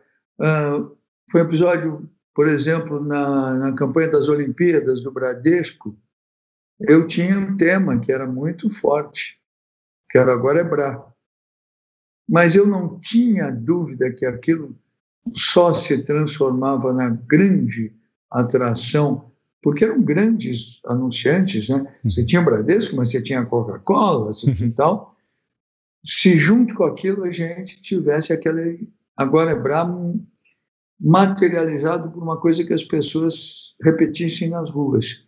foi um episódio, por exemplo, na campanha das Olimpíadas do Bradesco, eu tinha um tema que era muito forte, que era Agora é Brá. Mas eu não tinha dúvida que aquilo só se transformava na grande atração, porque eram grandes anunciantes, né? Você tinha o Bradesco, mas você tinha a Coca-Cola, você tinha tal. Se junto com aquilo a gente tivesse aquele Agora é Brá materializado por uma coisa que as pessoas repetissem nas ruas.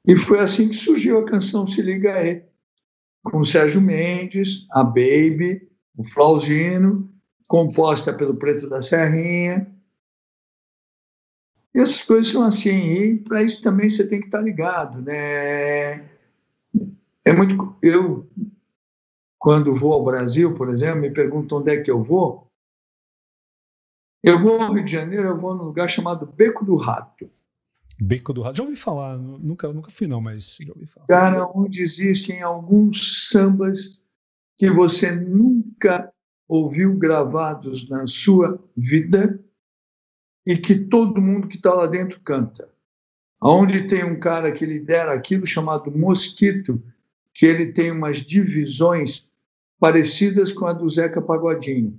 E foi assim que surgiu a canção Se Liga Aí, com o Sérgio Mendes, a Baby, o Flauzino, composta pelo Preto da Serrinha. E essas coisas são assim, e para isso também você tem que estar ligado, né? Eu, quando vou ao Brasil, por exemplo, me perguntam onde é que eu vou. Eu vou ao Rio de Janeiro, eu vou num lugar chamado Beco do Rato. Beco do Rato. Já ouvi falar, nunca fui não, mas já ouvi falar. Cara, onde existem alguns sambas que você nunca ouviu gravados na sua vida e que todo mundo que está lá dentro canta. Onde tem um cara que lidera aquilo chamado Mosquito, que ele tem umas divisões parecidas com a do Zeca Pagodinho.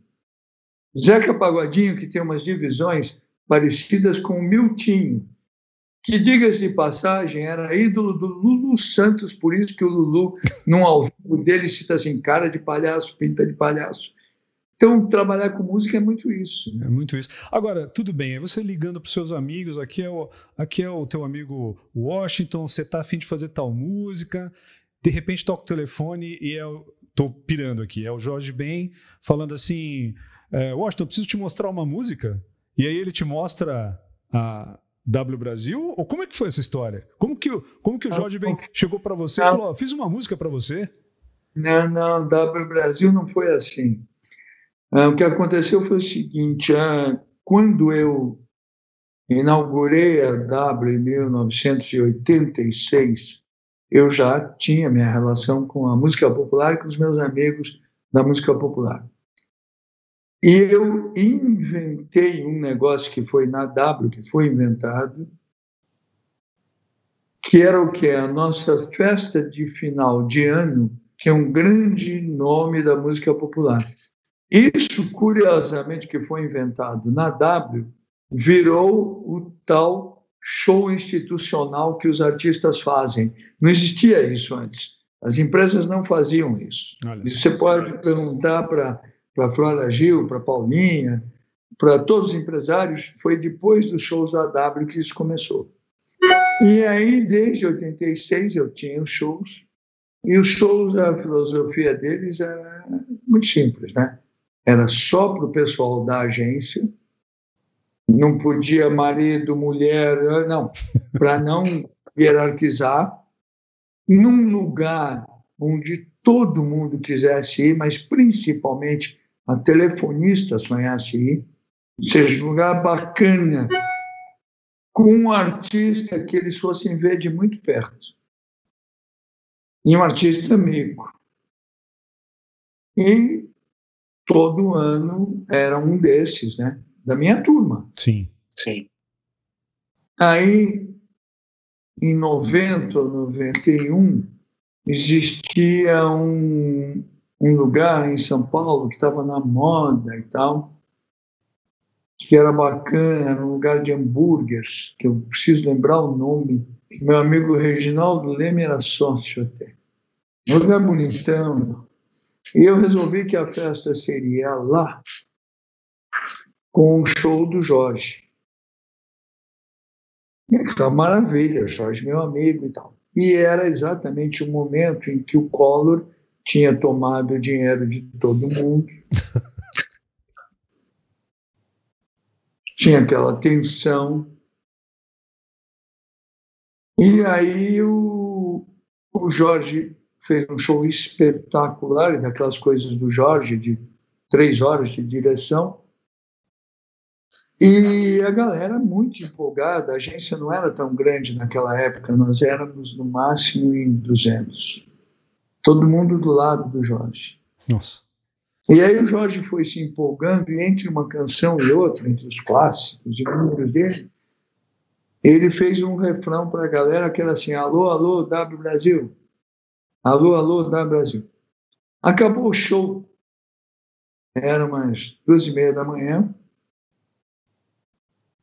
Zeca Pagodinho que tem umas divisões parecidas com o Miltinho, que, diga-se de passagem, era ídolo do Lulu Santos, por isso que o Lulu, num ao vivo dele, cita assim, cara de palhaço, pinta de palhaço. Então, trabalhar com música é muito isso. É muito isso. Agora, tudo bem, é você ligando para os seus amigos, aqui é o teu amigo Washington, você está a fim de fazer tal música, de repente toca o telefone e estou pirando aqui, é o Jorge Ben falando assim, Washington, eu preciso te mostrar uma música, e aí ele te mostra a W Brasil? Ou como é que foi essa história? Como que o Jorge Ben chegou para você e falou, fiz uma música para você? Não, W Brasil não foi assim. O que aconteceu foi o seguinte, quando eu inaugurei a W em 1986, eu já tinha minha relação com a música popular e com os meus amigos da música popular. E eu inventei um negócio que foi na W, que foi inventado, que era o quê? A nossa festa de final de ano tinha um grande nome da música popular. Isso, curiosamente, que foi inventado na W, virou o tal show institucional que os artistas fazem. Não existia isso antes. As empresas não faziam isso. Você pode perguntar para a Flora Gil, para a Paulinha, para todos os empresários, foi depois dos shows da W que isso começou. E aí, desde 86, eu tinha os shows, e os shows, a filosofia deles era muito simples, né? Era só para o pessoal da agência, não podia marido, mulher, não, para não hierarquizar, num lugar onde todo mundo quisesse ir, mas principalmente a telefonista sonhasse ir, ou seja, um lugar bacana, com um artista que eles fossem ver de muito perto. E um artista amigo. E todo ano era um desses, né? Da minha turma. Sim. Aí, em 90 ou 91, existia um lugar em São Paulo que estava na moda e tal, que era bacana, era um lugar de hambúrgueres, que eu preciso lembrar o nome, que meu amigo Reginaldo Leme era sócio até. Um lugar bonitão. E eu resolvi que a festa seria lá, com o show do Jorge. E aquela maravilha, Jorge, meu amigo e tal. E era exatamente o momento em que o Collor tinha tomado o dinheiro de todo mundo. Tinha aquela tensão. E aí o Jorge fez um show espetacular, daquelas coisas do Jorge, de 3 horas de direção. E a galera muito empolgada, a agência não era tão grande naquela época, nós éramos no máximo em 200. Todo mundo do lado do Jorge. Nossa. E aí o Jorge foi se empolgando, e entre uma canção e outra, entre os clássicos e números dele, ele fez um refrão para a galera que era assim: alô, alô, W Brasil. Alô, alô, W Brasil. Acabou o show, era umas 2:30 da manhã,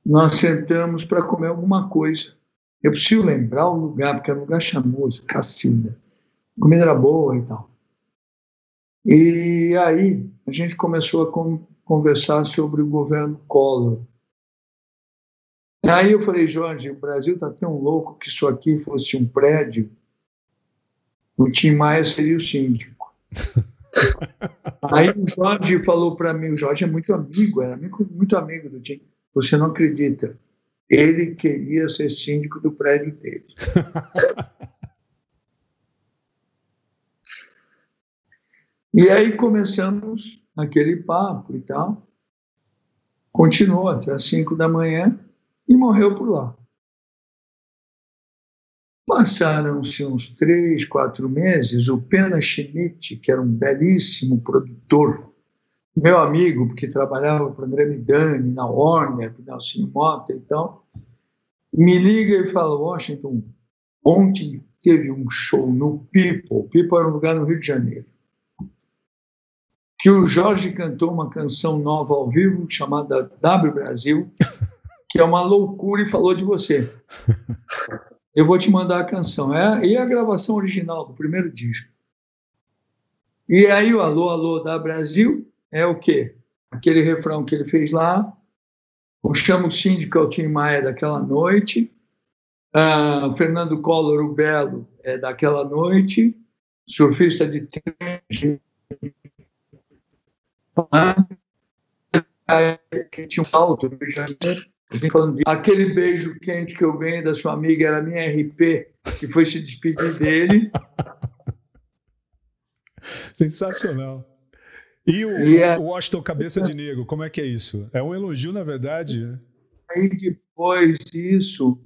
nós sentamos para comer alguma coisa. Eu preciso lembrar o lugar, porque era um lugar chamoso, Cacilda. A comida era boa e tal. E aí a gente começou a conversar sobre o governo Collor. Aí eu falei: Jorge, o Brasil está tão louco que isso aqui fosse um prédio, o Tim Maia seria o síndico. Aí o Jorge falou para mim, o Jorge é muito amigo, era muito amigo do Tim. Você não acredita, ele queria ser síndico do prédio dele. E aí começamos aquele papo e tal, continuou até as 5 da manhã e morreu por lá. Passaram-se uns 3, 4 meses, o Pena Schmidt, que era um belíssimo produtor, meu amigo, porque trabalhava para André Midani, na Warner, para Nelson Mota e tal, me liga e fala: Washington, ontem teve um show no People. People era um lugar no Rio de Janeiro, que o Jorge cantou uma canção nova ao vivo chamada W Brasil, que é uma loucura, e falou de você. Eu vou te mandar a canção. E a gravação original do primeiro disco. E aí o Alô, Alô, W Brasil é o quê? Aquele refrão que ele fez lá, o Chama o Síndico ao Tim Maia daquela noite, Fernando Collor, o Belo, é daquela noite, Surfista de Trem, que tinha um salto do Rio de Janeiro. Aquele beijo quente que eu ganhei da sua amiga era a minha RP, que foi se despedir dele. Sensacional. E o Washington Cabeça de Negro, como é que é isso? É um elogio, na verdade, né? Aí depois disso,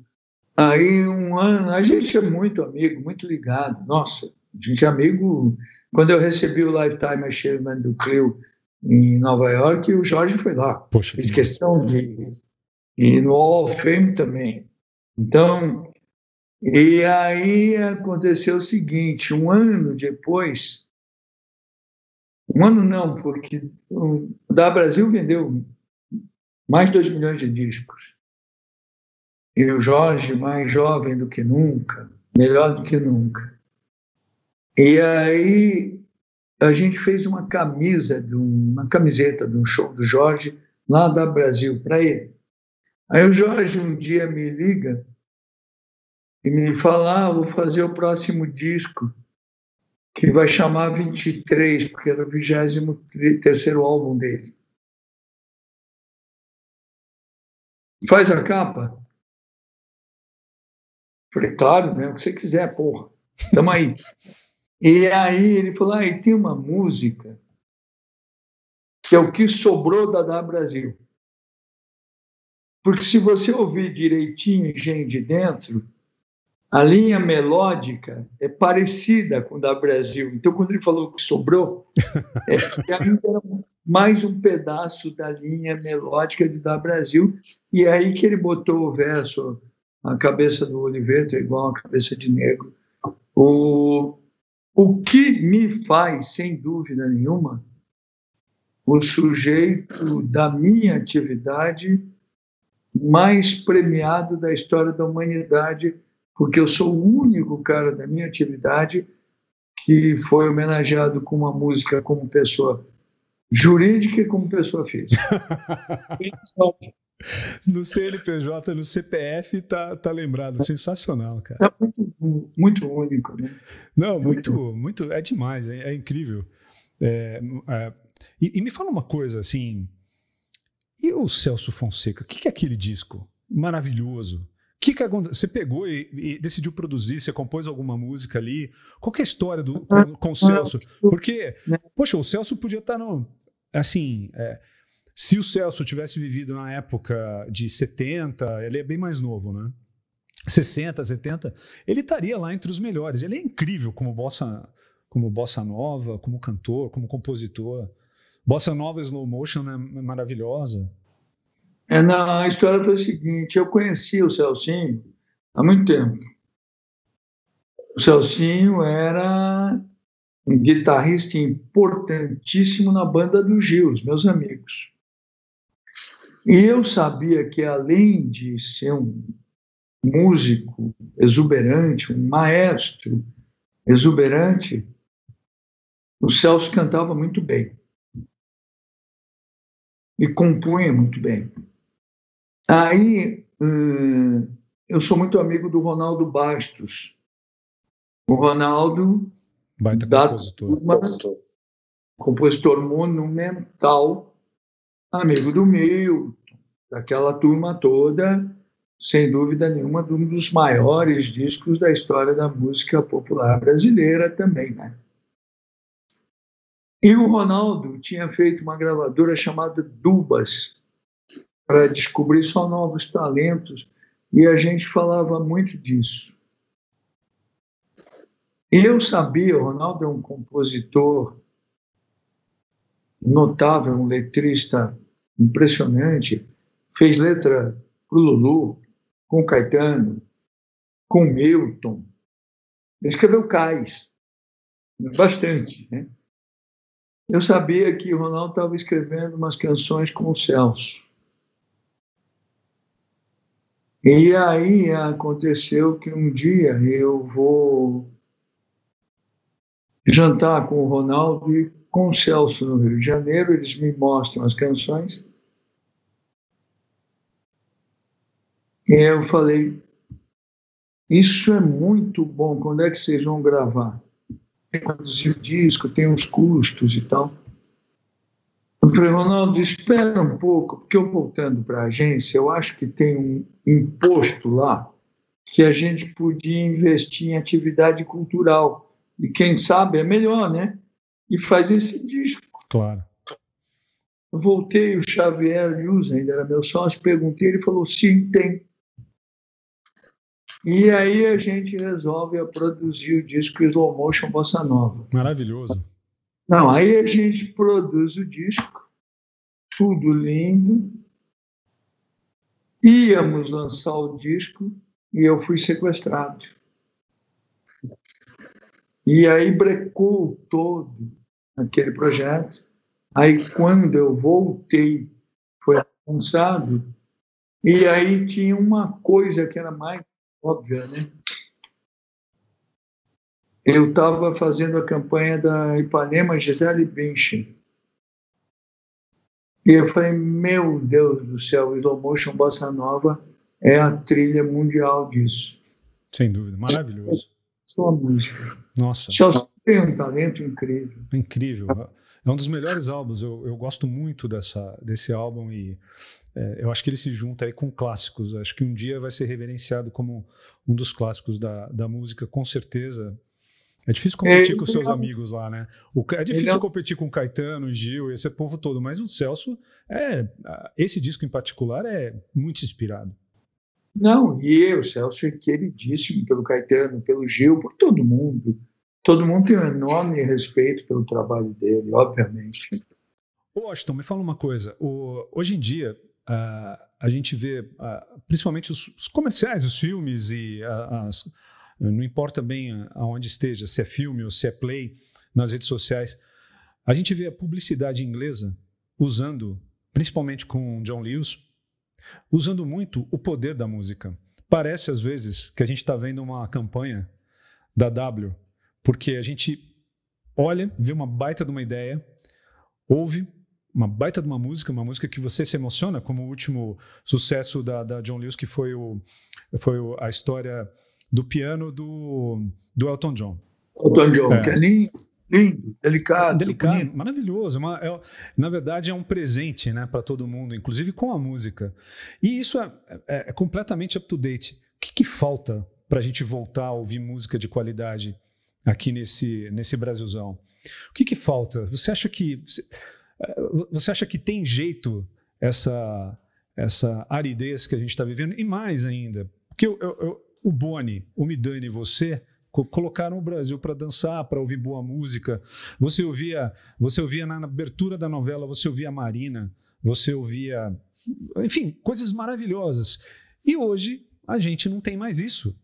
aí um ano, a gente é muito amigo, muito ligado. Nossa, a gente é amigo. Quando eu recebi o Lifetime Achievement do Clio em Nova York, o Jorge foi lá. Poxa, fiz questão de ir no Hall of Fame também. Então, e aí aconteceu o seguinte: um ano depois, um ano não, porque o da Brasil vendeu mais de 2 milhões de discos. E o Jorge, mais jovem do que nunca, melhor do que nunca. E aí a gente fez uma camiseta de um show do Jorge lá da Brasil para ele. Aí o Jorge um dia me liga e me fala: vou fazer o próximo disco, que vai chamar 23, porque era o 23º álbum dele. Faz a capa? Falei: claro, né? O que você quiser, porra. Tamo aí. E aí ele falou: e tem uma música que é o que sobrou da W Brasil. Porque se você ouvir direitinho Engenho de Dentro, a linha melódica é parecida com a da Brasil. Então, quando ele falou que sobrou, ainda era mais um pedaço da linha melódica de da Brasil. E é aí que ele botou o verso: a cabeça do Oliveto é igual a cabeça de negro. O que me faz, sem dúvida nenhuma, o sujeito da minha atividade mais premiado da história da humanidade, porque eu sou o único cara da minha atividade que foi homenageado com uma música como pessoa jurídica e como pessoa física. No CNPJ, no CPF, tá lembrado. Sensacional, cara. É muito, muito único, né? Não, muito, é demais, é incrível. E me fala uma coisa, assim, e o Celso Fonseca? O que é aquele disco maravilhoso? Que você pegou e decidiu produzir? Você compôs alguma música ali? Qual que é a história com o Celso? Porque, poxa, o Celso podia estar no... Assim, Se o Celso tivesse vivido na época de 70, ele é bem mais novo, né? 60, 70, ele estaria lá entre os melhores. Ele é incrível como bossa nova, como cantor, como compositor. Bossa nova slow motion é maravilhosa. A história foi a seguinte: eu conheci o Celcinho há muito tempo. O Celcinho era um guitarrista importantíssimo na banda do Gil, os meus amigos. E eu sabia que, além de ser um músico exuberante, um maestro exuberante, o Celso cantava muito bem e compunha muito bem. Aí eu sou muito amigo do Ronaldo Bastos. O Ronaldo, baita compositor monumental, amigo do Milton, daquela turma toda, sem dúvida nenhuma, de um dos maiores discos da história da música popular brasileira também, né? E o Ronaldo tinha feito uma gravadora chamada Dubas, para descobrir só novos talentos, e a gente falava muito disso. Eu sabia, o Ronaldo é um compositor notável, um letrista impressionante, fez letra para o Lulu, com Caetano, com Milton, escreveu Cais, bastante, né? Eu sabia que o Ronaldo estava escrevendo umas canções com o Celso. E aí aconteceu que um dia eu vou jantar com o Ronaldo e com o Celso no Rio de Janeiro, eles me mostram as canções. E eu falei, isso é muito bom, quando é que vocês vão gravar? Tem que produzir o disco, tem uns custos e tal. Eu falei, Ronaldo, espera um pouco, porque eu voltando para a agência, eu acho que tem um imposto lá que a gente podia investir em atividade cultural. E quem sabe é melhor, né? E faz esse disco. Claro. Eu voltei, o Xavier Luz ainda era meu sócio, perguntei, ele falou, sim, tem. E aí a gente resolve produzir o disco Slow Motion Bossa Nova. Maravilhoso. Não, aí a gente produz o disco, tudo lindo. Íamos lançar o disco e eu fui sequestrado. E aí brecou todo aquele projeto. Aí quando eu voltei, foi lançado, e aí tinha uma coisa que era mais óbvia, né? Eu estava fazendo a campanha da Ipanema Gisele Bündchen. E eu falei, meu Deus do céu, Slow Motion Bossa Nova é a trilha mundial disso. Sem dúvida, maravilhoso. Sua música. Nossa. Celso tem um talento incrível. Incrível. É um dos melhores álbuns. Eu gosto muito desse álbum e eu acho que ele se junta aí com clássicos. Acho que um dia vai ser reverenciado como um dos clássicos da música, com certeza. É difícil competir com os seus amigos lá, né? É difícil competir com o Caetano, Gil, esse povo todo, mas o Celso, esse disco em particular, é muito inspirado. Não, e o Celso é queridíssimo pelo Caetano, pelo Gil, por todo mundo. Todo mundo tem um enorme respeito pelo trabalho dele, obviamente. Ô, Washington, me fala uma coisa. Hoje em dia, a gente vê, principalmente os comerciais, os filmes e não importa bem aonde esteja, se é filme ou se é play, nas redes sociais, a gente vê a publicidade inglesa usando, principalmente com John Lewis, usando muito o poder da música. Parece, às vezes, que a gente está vendo uma campanha da W, porque a gente olha, vê uma baita de uma ideia, ouve uma baita de uma música que você se emociona, como o último sucesso da John Lewis, que foi a história do piano do Elton John. Elton John, que é lindo, delicado, bonito. Maravilhoso. Na verdade, é um presente, né, para todo mundo, inclusive com a música. E isso é completamente up-to-date. O que falta para a gente voltar a ouvir música de qualidade aqui nesse Brasilzão? O que falta? Você acha que... Você acha que tem jeito essa aridez que a gente está vivendo? E mais ainda, porque o Boni, o Midani e você colocaram o Brasil para dançar, para ouvir boa música. Você ouvia na abertura da novela, você ouvia a Marina, você ouvia, enfim, coisas maravilhosas. E hoje a gente não tem mais isso.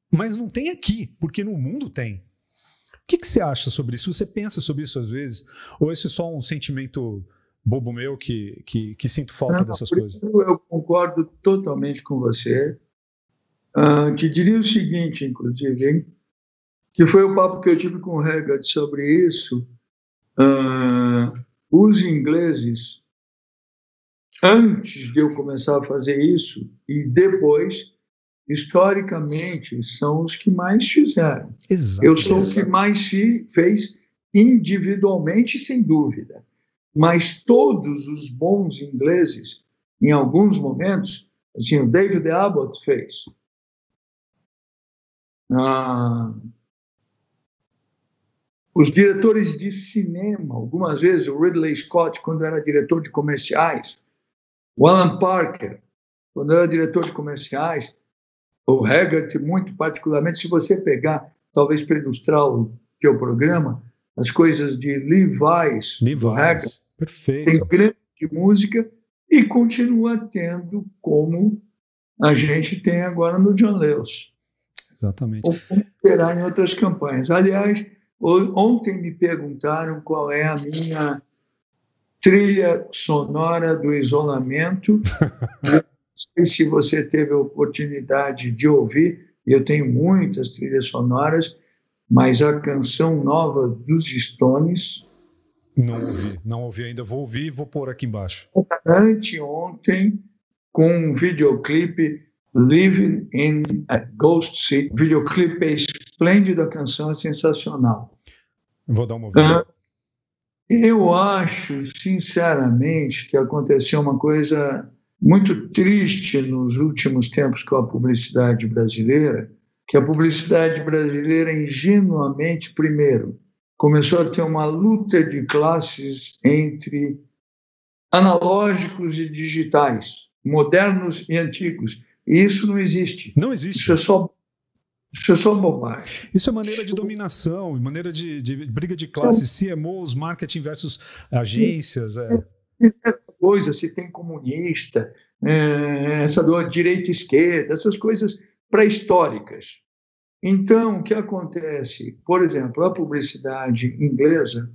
Mas não tem aqui, porque no mundo tem. O que você acha sobre isso? Você pensa sobre isso às vezes? Ou esse é só um sentimento bobo meu que sinto falta dessas coisas? Eu concordo totalmente com você. Te diria o seguinte, inclusive, hein? Que foi o papo que eu tive com o Haggard sobre isso. Os ingleses, antes de eu começar a fazer isso, e depois, historicamente, são os que mais fizeram. Exato. Eu sou o que mais fez individualmente, sem dúvida. Mas todos os bons ingleses, em alguns momentos, assim, o David Abbott fez. Os diretores de cinema, algumas vezes, o Ridley Scott, quando era diretor de comerciais, o Alan Parker, quando era diretor de comerciais, o Haggard, muito particularmente, se você pegar, talvez para ilustrar o teu programa, as coisas de Levi's, do Haggard, perfeito. Tem grande música e continua tendo como a gente tem agora no John Lewis. Exatamente. Ou como terá em outras campanhas. Aliás, ontem me perguntaram qual é a minha trilha sonora do isolamento. Não sei se você teve a oportunidade de ouvir, eu tenho muitas trilhas sonoras, mas a canção nova dos Stones... Não ouvi ainda, vou ouvir e vou pôr aqui embaixo. Anteontem, com um videoclipe Living in a Ghost City. O videoclipe é esplêndido, a canção é sensacional. Vou dar uma ouvida. Eu acho, sinceramente, que aconteceu uma coisa muito triste nos últimos tempos com a publicidade brasileira, que a publicidade brasileira ingenuamente, primeiro, começou a ter uma luta de classes entre analógicos e digitais, modernos e antigos. E isso não existe. Não existe. Isso é só bobagem. Isso é maneira de dominação, maneira de briga de classes, CMOs, marketing versus agências. Coisa, se tem comunista, essa do direita e esquerda, essas coisas pré-históricas. Então, o que acontece? Por exemplo, a publicidade inglesa,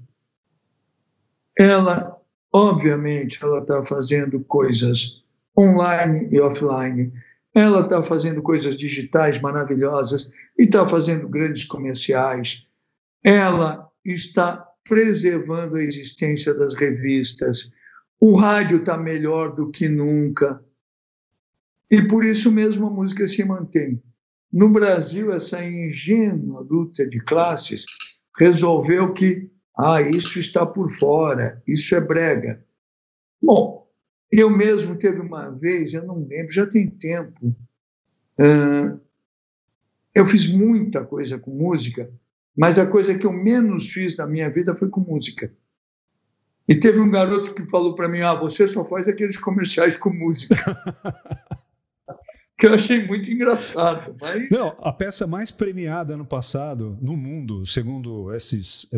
ela, obviamente, ela está fazendo coisas online e offline, ela está fazendo coisas digitais maravilhosas e está fazendo grandes comerciais, ela está preservando a existência das revistas, o rádio está melhor do que nunca, e por isso mesmo a música se mantém. No Brasil, essa ingênua luta de classes resolveu que isso está por fora, isso é brega. Bom, eu mesmo teve uma vez, eu não lembro, já tem tempo, eu fiz muita coisa com música, mas a coisa que eu menos fiz na minha vida foi com música. E teve um garoto que falou para mim, você só faz aqueles comerciais com música. Que eu achei muito engraçado. Mas... Não, a peça mais premiada ano passado no mundo, segundo esses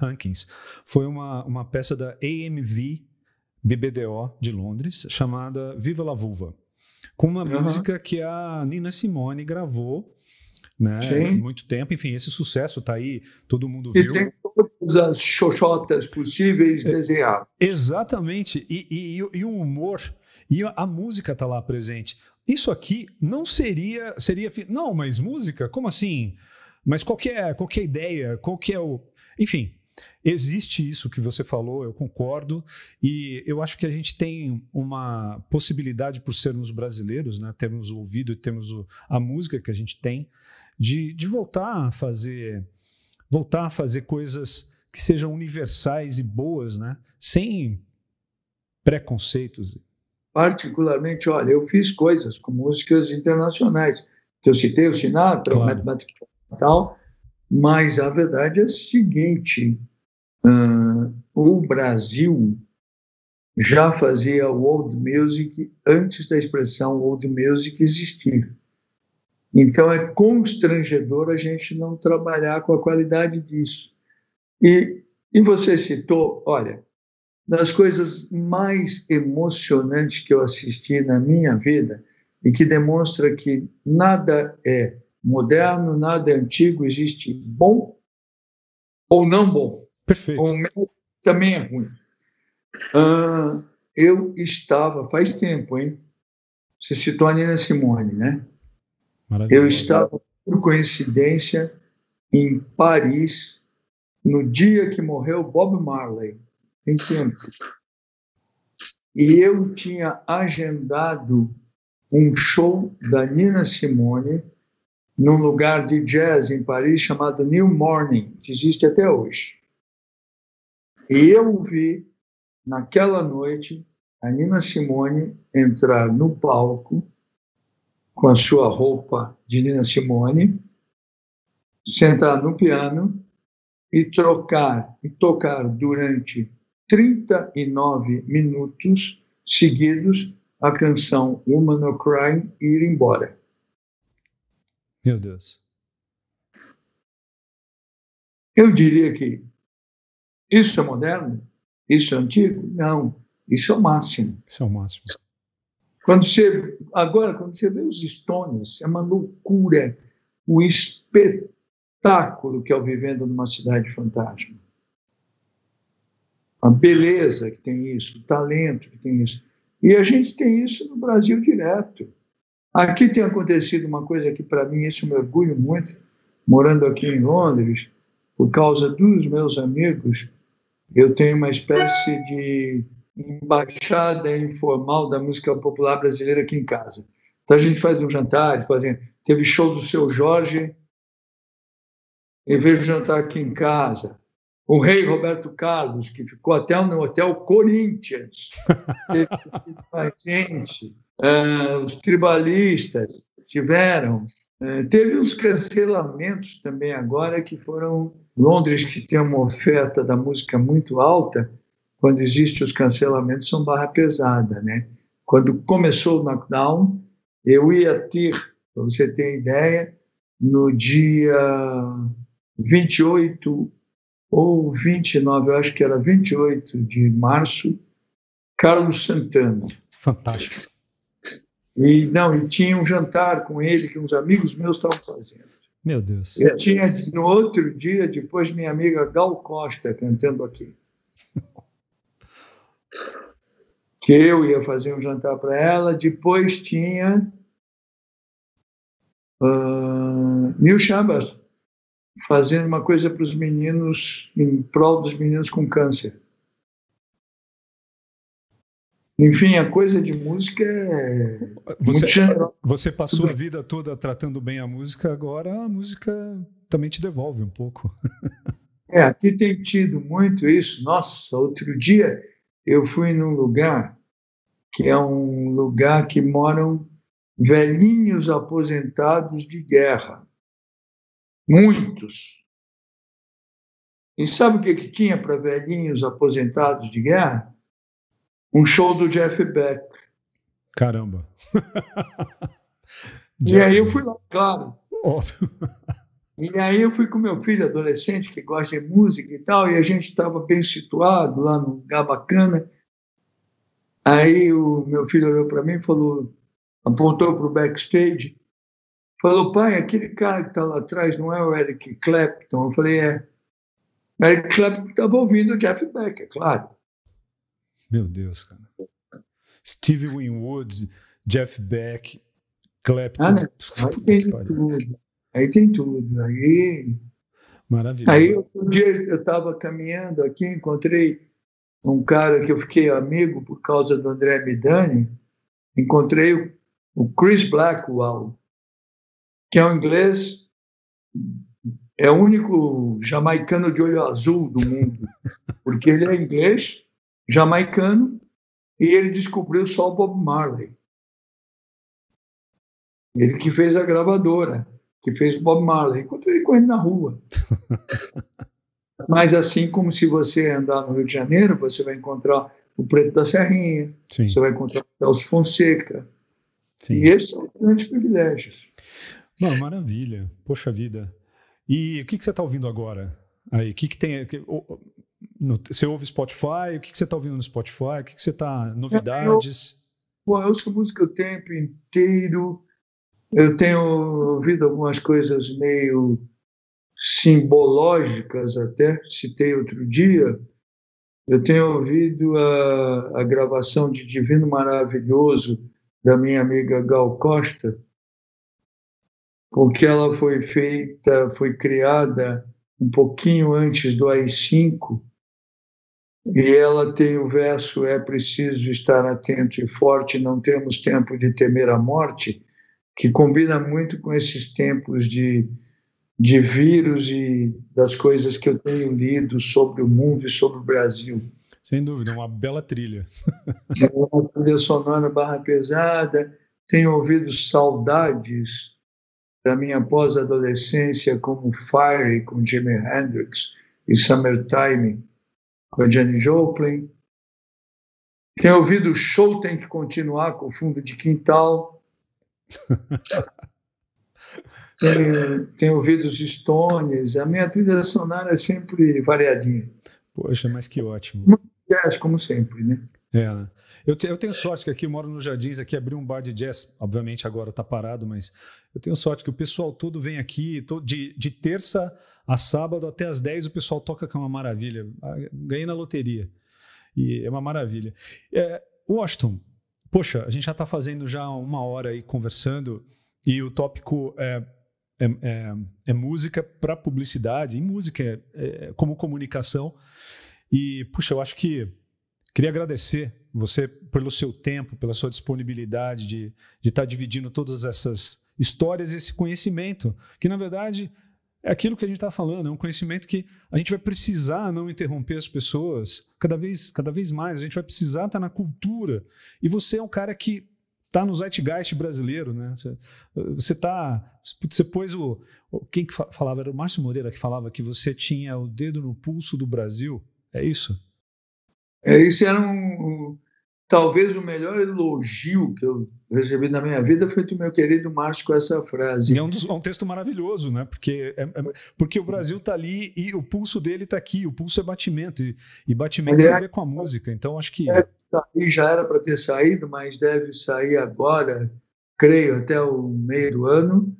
rankings, foi uma peça da AMV BBDO de Londres, chamada Viva la Vulva, com uma música que a Nina Simone gravou, né, há muito tempo. Enfim, esse sucesso está aí, todo mundo viu. E tem todas as xoxotas possíveis desenhadas. Exatamente, e o humor, e a música está lá presente. Isso aqui não seria... Não, mas música? Como assim? Mas qual que é a ideia? Qual que é o... Enfim, existe isso que você falou, eu concordo, e eu acho que a gente tem uma possibilidade, por sermos brasileiros, né, termos ouvido e termos a música que a gente tem, de voltar a fazer coisas que sejam universais e boas, né, sem preconceitos. Particularmente, olha, eu fiz coisas com músicas internacionais, que eu citei o Sinatra, claro, o Mad Matic e tal, mas a verdade é a seguinte, o Brasil já fazia world music antes da expressão world music existir. Então é constrangedor a gente não trabalhar com a qualidade disso. E você citou, olha, das coisas mais emocionantes que eu assisti na minha vida e que demonstra que nada é moderno, nada é antigo, existe bom ou não bom. Perfeito. Ou também é ruim. Eu estava, faz tempo, hein? Você citou a Nina Simone, né? Eu estava, por coincidência, em Paris, no dia que morreu Bob Marley. Tem tempo. E eu tinha agendado um show da Nina Simone num lugar de jazz em Paris chamado New Morning, que existe até hoje. E eu vi, naquela noite, a Nina Simone entrar no palco com a sua roupa de Nina Simone, sentar no piano e tocar durante 39 minutos seguidos a canção Woman No Cry e ir embora. Meu Deus. Eu diria que isso é moderno? Isso é antigo? Não. Isso é o máximo. Isso é o máximo. Quando você vê os Stones, é uma loucura o espetáculo que é o Vivendo numa Cidade Fantasma. A beleza que tem isso, o talento que tem isso. E a gente tem isso no Brasil direto. Aqui tem acontecido uma coisa que, para mim, isso me orgulho muito, morando aqui em Londres, por causa dos meus amigos, eu tenho uma espécie de embaixada informal da música popular brasileira aqui em casa. Então a gente faz um jantar, teve show do Seu Jorge, eu vejo jantar aqui em casa. O rei Roberto Carlos, que ficou até no Hotel Corinthians, teve com a gente. Os tribalistas tiveram. Teve uns cancelamentos também agora, que foram Londres, que tem uma oferta da música muito alta. Quando existem os cancelamentos, são barra pesada, né? Quando começou o knockdown, eu ia ter, para você ter ideia, no dia 28 ou 29, eu acho que era 28 de março, Carlos Santana. Fantástico. E tinha um jantar com ele que uns amigos meus estavam fazendo. Meu Deus. Eu tinha, no outro dia, depois, minha amiga Gal Costa cantando aqui. Que eu ia fazer um jantar para ela. Depois tinha Neil Shabbat fazendo uma coisa para os meninos, em prol dos meninos com câncer. Enfim, a coisa de música é muito generosa. Você passou a vida toda tratando bem a música, agora a música também te devolve um pouco. Aqui tem tido muito isso. Nossa, outro dia eu fui num lugar que é um lugar que moram velhinhos aposentados de guerra. Muitos. E sabe o que tinha para velhinhos aposentados de guerra? Um show do Jeff Beck. Caramba. E aí eu fui lá, claro. Óbvio. E aí eu fui com meu filho adolescente, que gosta de música e tal, e a gente estava bem situado lá num lugar bacana. Aí o meu filho olhou para mim e falou, apontou para o backstage, falou: pai, aquele cara que está lá atrás não é o Eric Clapton? Eu falei: é. O Eric Clapton estava ouvindo o Jeff Beck, é claro. Meu Deus, cara. Stevie Winwood, Jeff Beck, Clapton. Né? Aí tem tudo. Aí tem tudo. Aí... Maravilhoso. Aí um dia eu estava caminhando aqui, encontrei um cara que eu fiquei amigo por causa do André Midani. Encontrei o Chris Blackwell, que é um inglês, é o único jamaicano de olho azul do mundo, porque ele é inglês, jamaicano, e ele descobriu só o Bob Marley. Ele que fez a gravadora, que fez o Bob Marley. Encontrei com ele na rua. Mas assim como se você andar no Rio de Janeiro, você vai encontrar o Preto da Serrinha, Sim. você vai encontrar o Celso Fonseca. Sim. E esses são grandes privilégios. Não, maravilha. Poxa vida. E o que você está ouvindo agora? Aí, o que tem? Você ouve Spotify? O que você está ouvindo no Spotify? O que você está... Novidades? Eu ouço música o tempo inteiro. Eu tenho ouvido algumas coisas meio simbológicas até. Citei outro dia. Eu tenho ouvido a gravação de Divino Maravilhoso da minha amiga Gal Costa, porque ela foi feita, foi criada um pouquinho antes do AI-5, e ela tem o verso: é preciso estar atento e forte, não temos tempo de temer a morte, que combina muito com esses tempos de vírus e das coisas que eu tenho lido sobre o mundo e sobre o Brasil. Sem dúvida, uma bela trilha. Uma trilha sonora barra pesada. Tenho ouvido saudades da minha pós-adolescência, como Fire, com Jimi Hendrix, e Summertime, com a Janis Joplin. Tenho ouvido O Show Tem Que Continuar, com Fundo de Quintal. Tenho ouvido os Stones. A minha trilha sonora é sempre variadinha. Poxa, mas que ótimo. Jazz, como sempre, né? Né? Eu tenho sorte que aqui eu moro nos Jardins, aqui abriu um bar de jazz, obviamente agora está parado, mas eu tenho sorte que o pessoal todo vem aqui, de terça a sábado até às 10 o pessoal toca, que é uma maravilha. Ganhei na loteria e é uma maravilha. Washington, poxa, a gente já está fazendo já 1 hora aí conversando e o tópico é música para publicidade, e música como comunicação. E, puxa, eu acho que queria agradecer você pelo seu tempo, pela sua disponibilidade de estar dividindo todas essas histórias e esse conhecimento, que, na verdade, é aquilo que a gente está falando, é um conhecimento que a gente vai precisar não interromper as pessoas cada vez mais, a gente vai precisar estar na cultura. E você é um cara que está no zeitgeist brasileiro, né? Você pôs quem que falava? Era o Márcio Moreira que falava que você tinha o dedo no pulso do Brasil. É isso? Isso era talvez o melhor elogio que eu recebi na minha vida, foi do meu querido Márcio com essa frase. E é um texto maravilhoso, né? Porque o Brasil está ali e o pulso dele está aqui, o pulso é batimento, e batimento tem a ver com a música, então acho que... Já era para ter saído, mas deve sair agora, creio, até o meio do ano,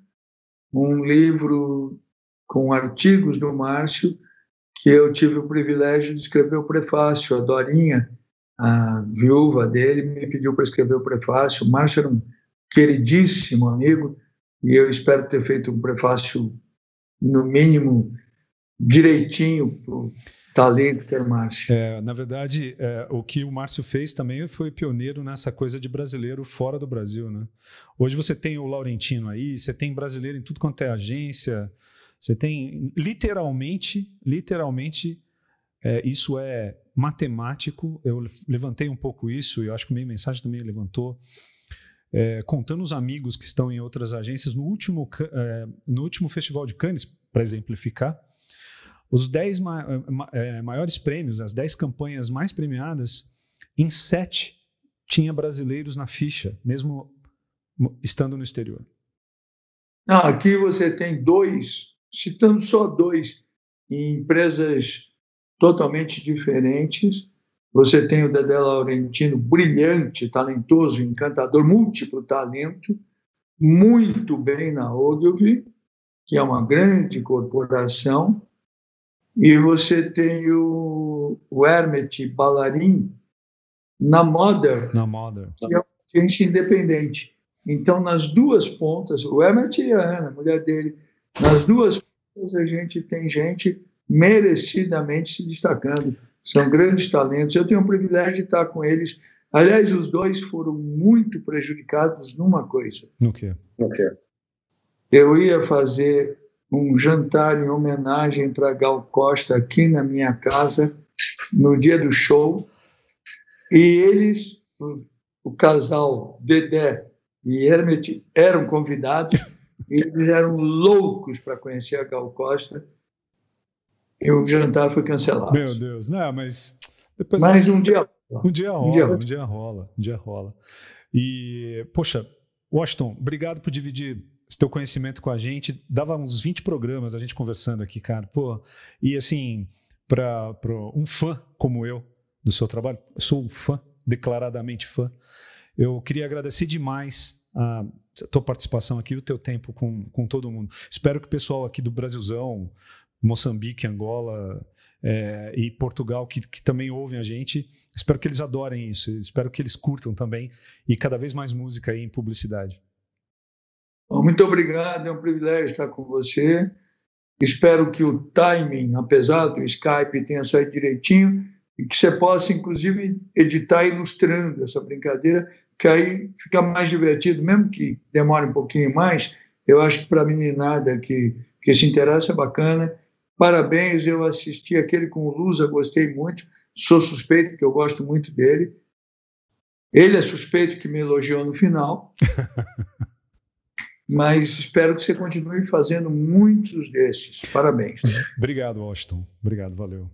um livro com artigos do Márcio, que eu tive o privilégio de escrever o prefácio. A Dorinha, a viúva dele, me pediu para escrever o prefácio. O Márcio era um queridíssimo amigo e eu espero ter feito um prefácio, no mínimo, direitinho para o talento que é o Márcio. Na verdade, o que o Márcio fez também foi pioneiro nessa coisa de brasileiro fora do Brasil, né? Hoje você tem o Laurentino aí, você tem brasileiro em tudo quanto é agência. Você tem, literalmente, isso é matemático. Eu levantei um pouco isso, e eu acho que a minha mensagem também levantou, contando os amigos que estão em outras agências. No último Festival de Cannes, para exemplificar, os 10 maiores prêmios, as 10 campanhas mais premiadas, em 7 tinha brasileiros na ficha, mesmo estando no exterior. Aqui você tem 2, citando só 2, em empresas totalmente diferentes. Você tem o Dedé Laurentino, brilhante, talentoso, encantador, múltiplo talento, muito bem na Ogilvy, que é uma grande corporação. E você tem o Hermet Ballarin na Mother, que é uma agência independente. Então, nas duas pontas, o Hermet e a Ana, a mulher dele, nas duas pontas a gente tem gente merecidamente se destacando. São grandes talentos. Eu tenho o privilégio de estar com eles. Aliás, os 2 foram muito prejudicados numa coisa. No quê? Eu ia fazer um jantar em homenagem para Gal Costa aqui na minha casa, no dia do show, e eles, o casal Dedé e Hermet, eram convidados, e eles eram loucos para conhecer a Gal Costa, e o jantar foi cancelado. Meu Deus, não, mas Depois Mas um dia Um dia rola. E, poxa, Washington, obrigado por dividir esse teu conhecimento com a gente. Dava uns 20 programas a gente conversando aqui, cara. Pô, e assim, para um fã como eu do seu trabalho, eu sou um fã, declaradamente fã, eu queria agradecer demais a tua participação aqui, o teu tempo com todo mundo. Espero que o pessoal aqui do Brasilzão, Moçambique, Angola e Portugal, que também ouvem a gente, espero que eles adorem isso, espero que eles curtam também e cada vez mais música aí em publicidade. Muito obrigado, é um privilégio estar com você. Espero que o timing, apesar do Skype, tenha saído direitinho e que você possa, inclusive, editar ilustrando essa brincadeira, que aí fica mais divertido, mesmo que demore um pouquinho mais. Eu acho que para a meninada que se interessa é bacana. Parabéns, eu assisti aquele com o Lusa, gostei muito, sou suspeito, porque eu gosto muito dele. Ele é suspeito que me elogiou no final, mas espero que você continue fazendo muitos desses. Parabéns. Obrigado, Washington. Obrigado, valeu.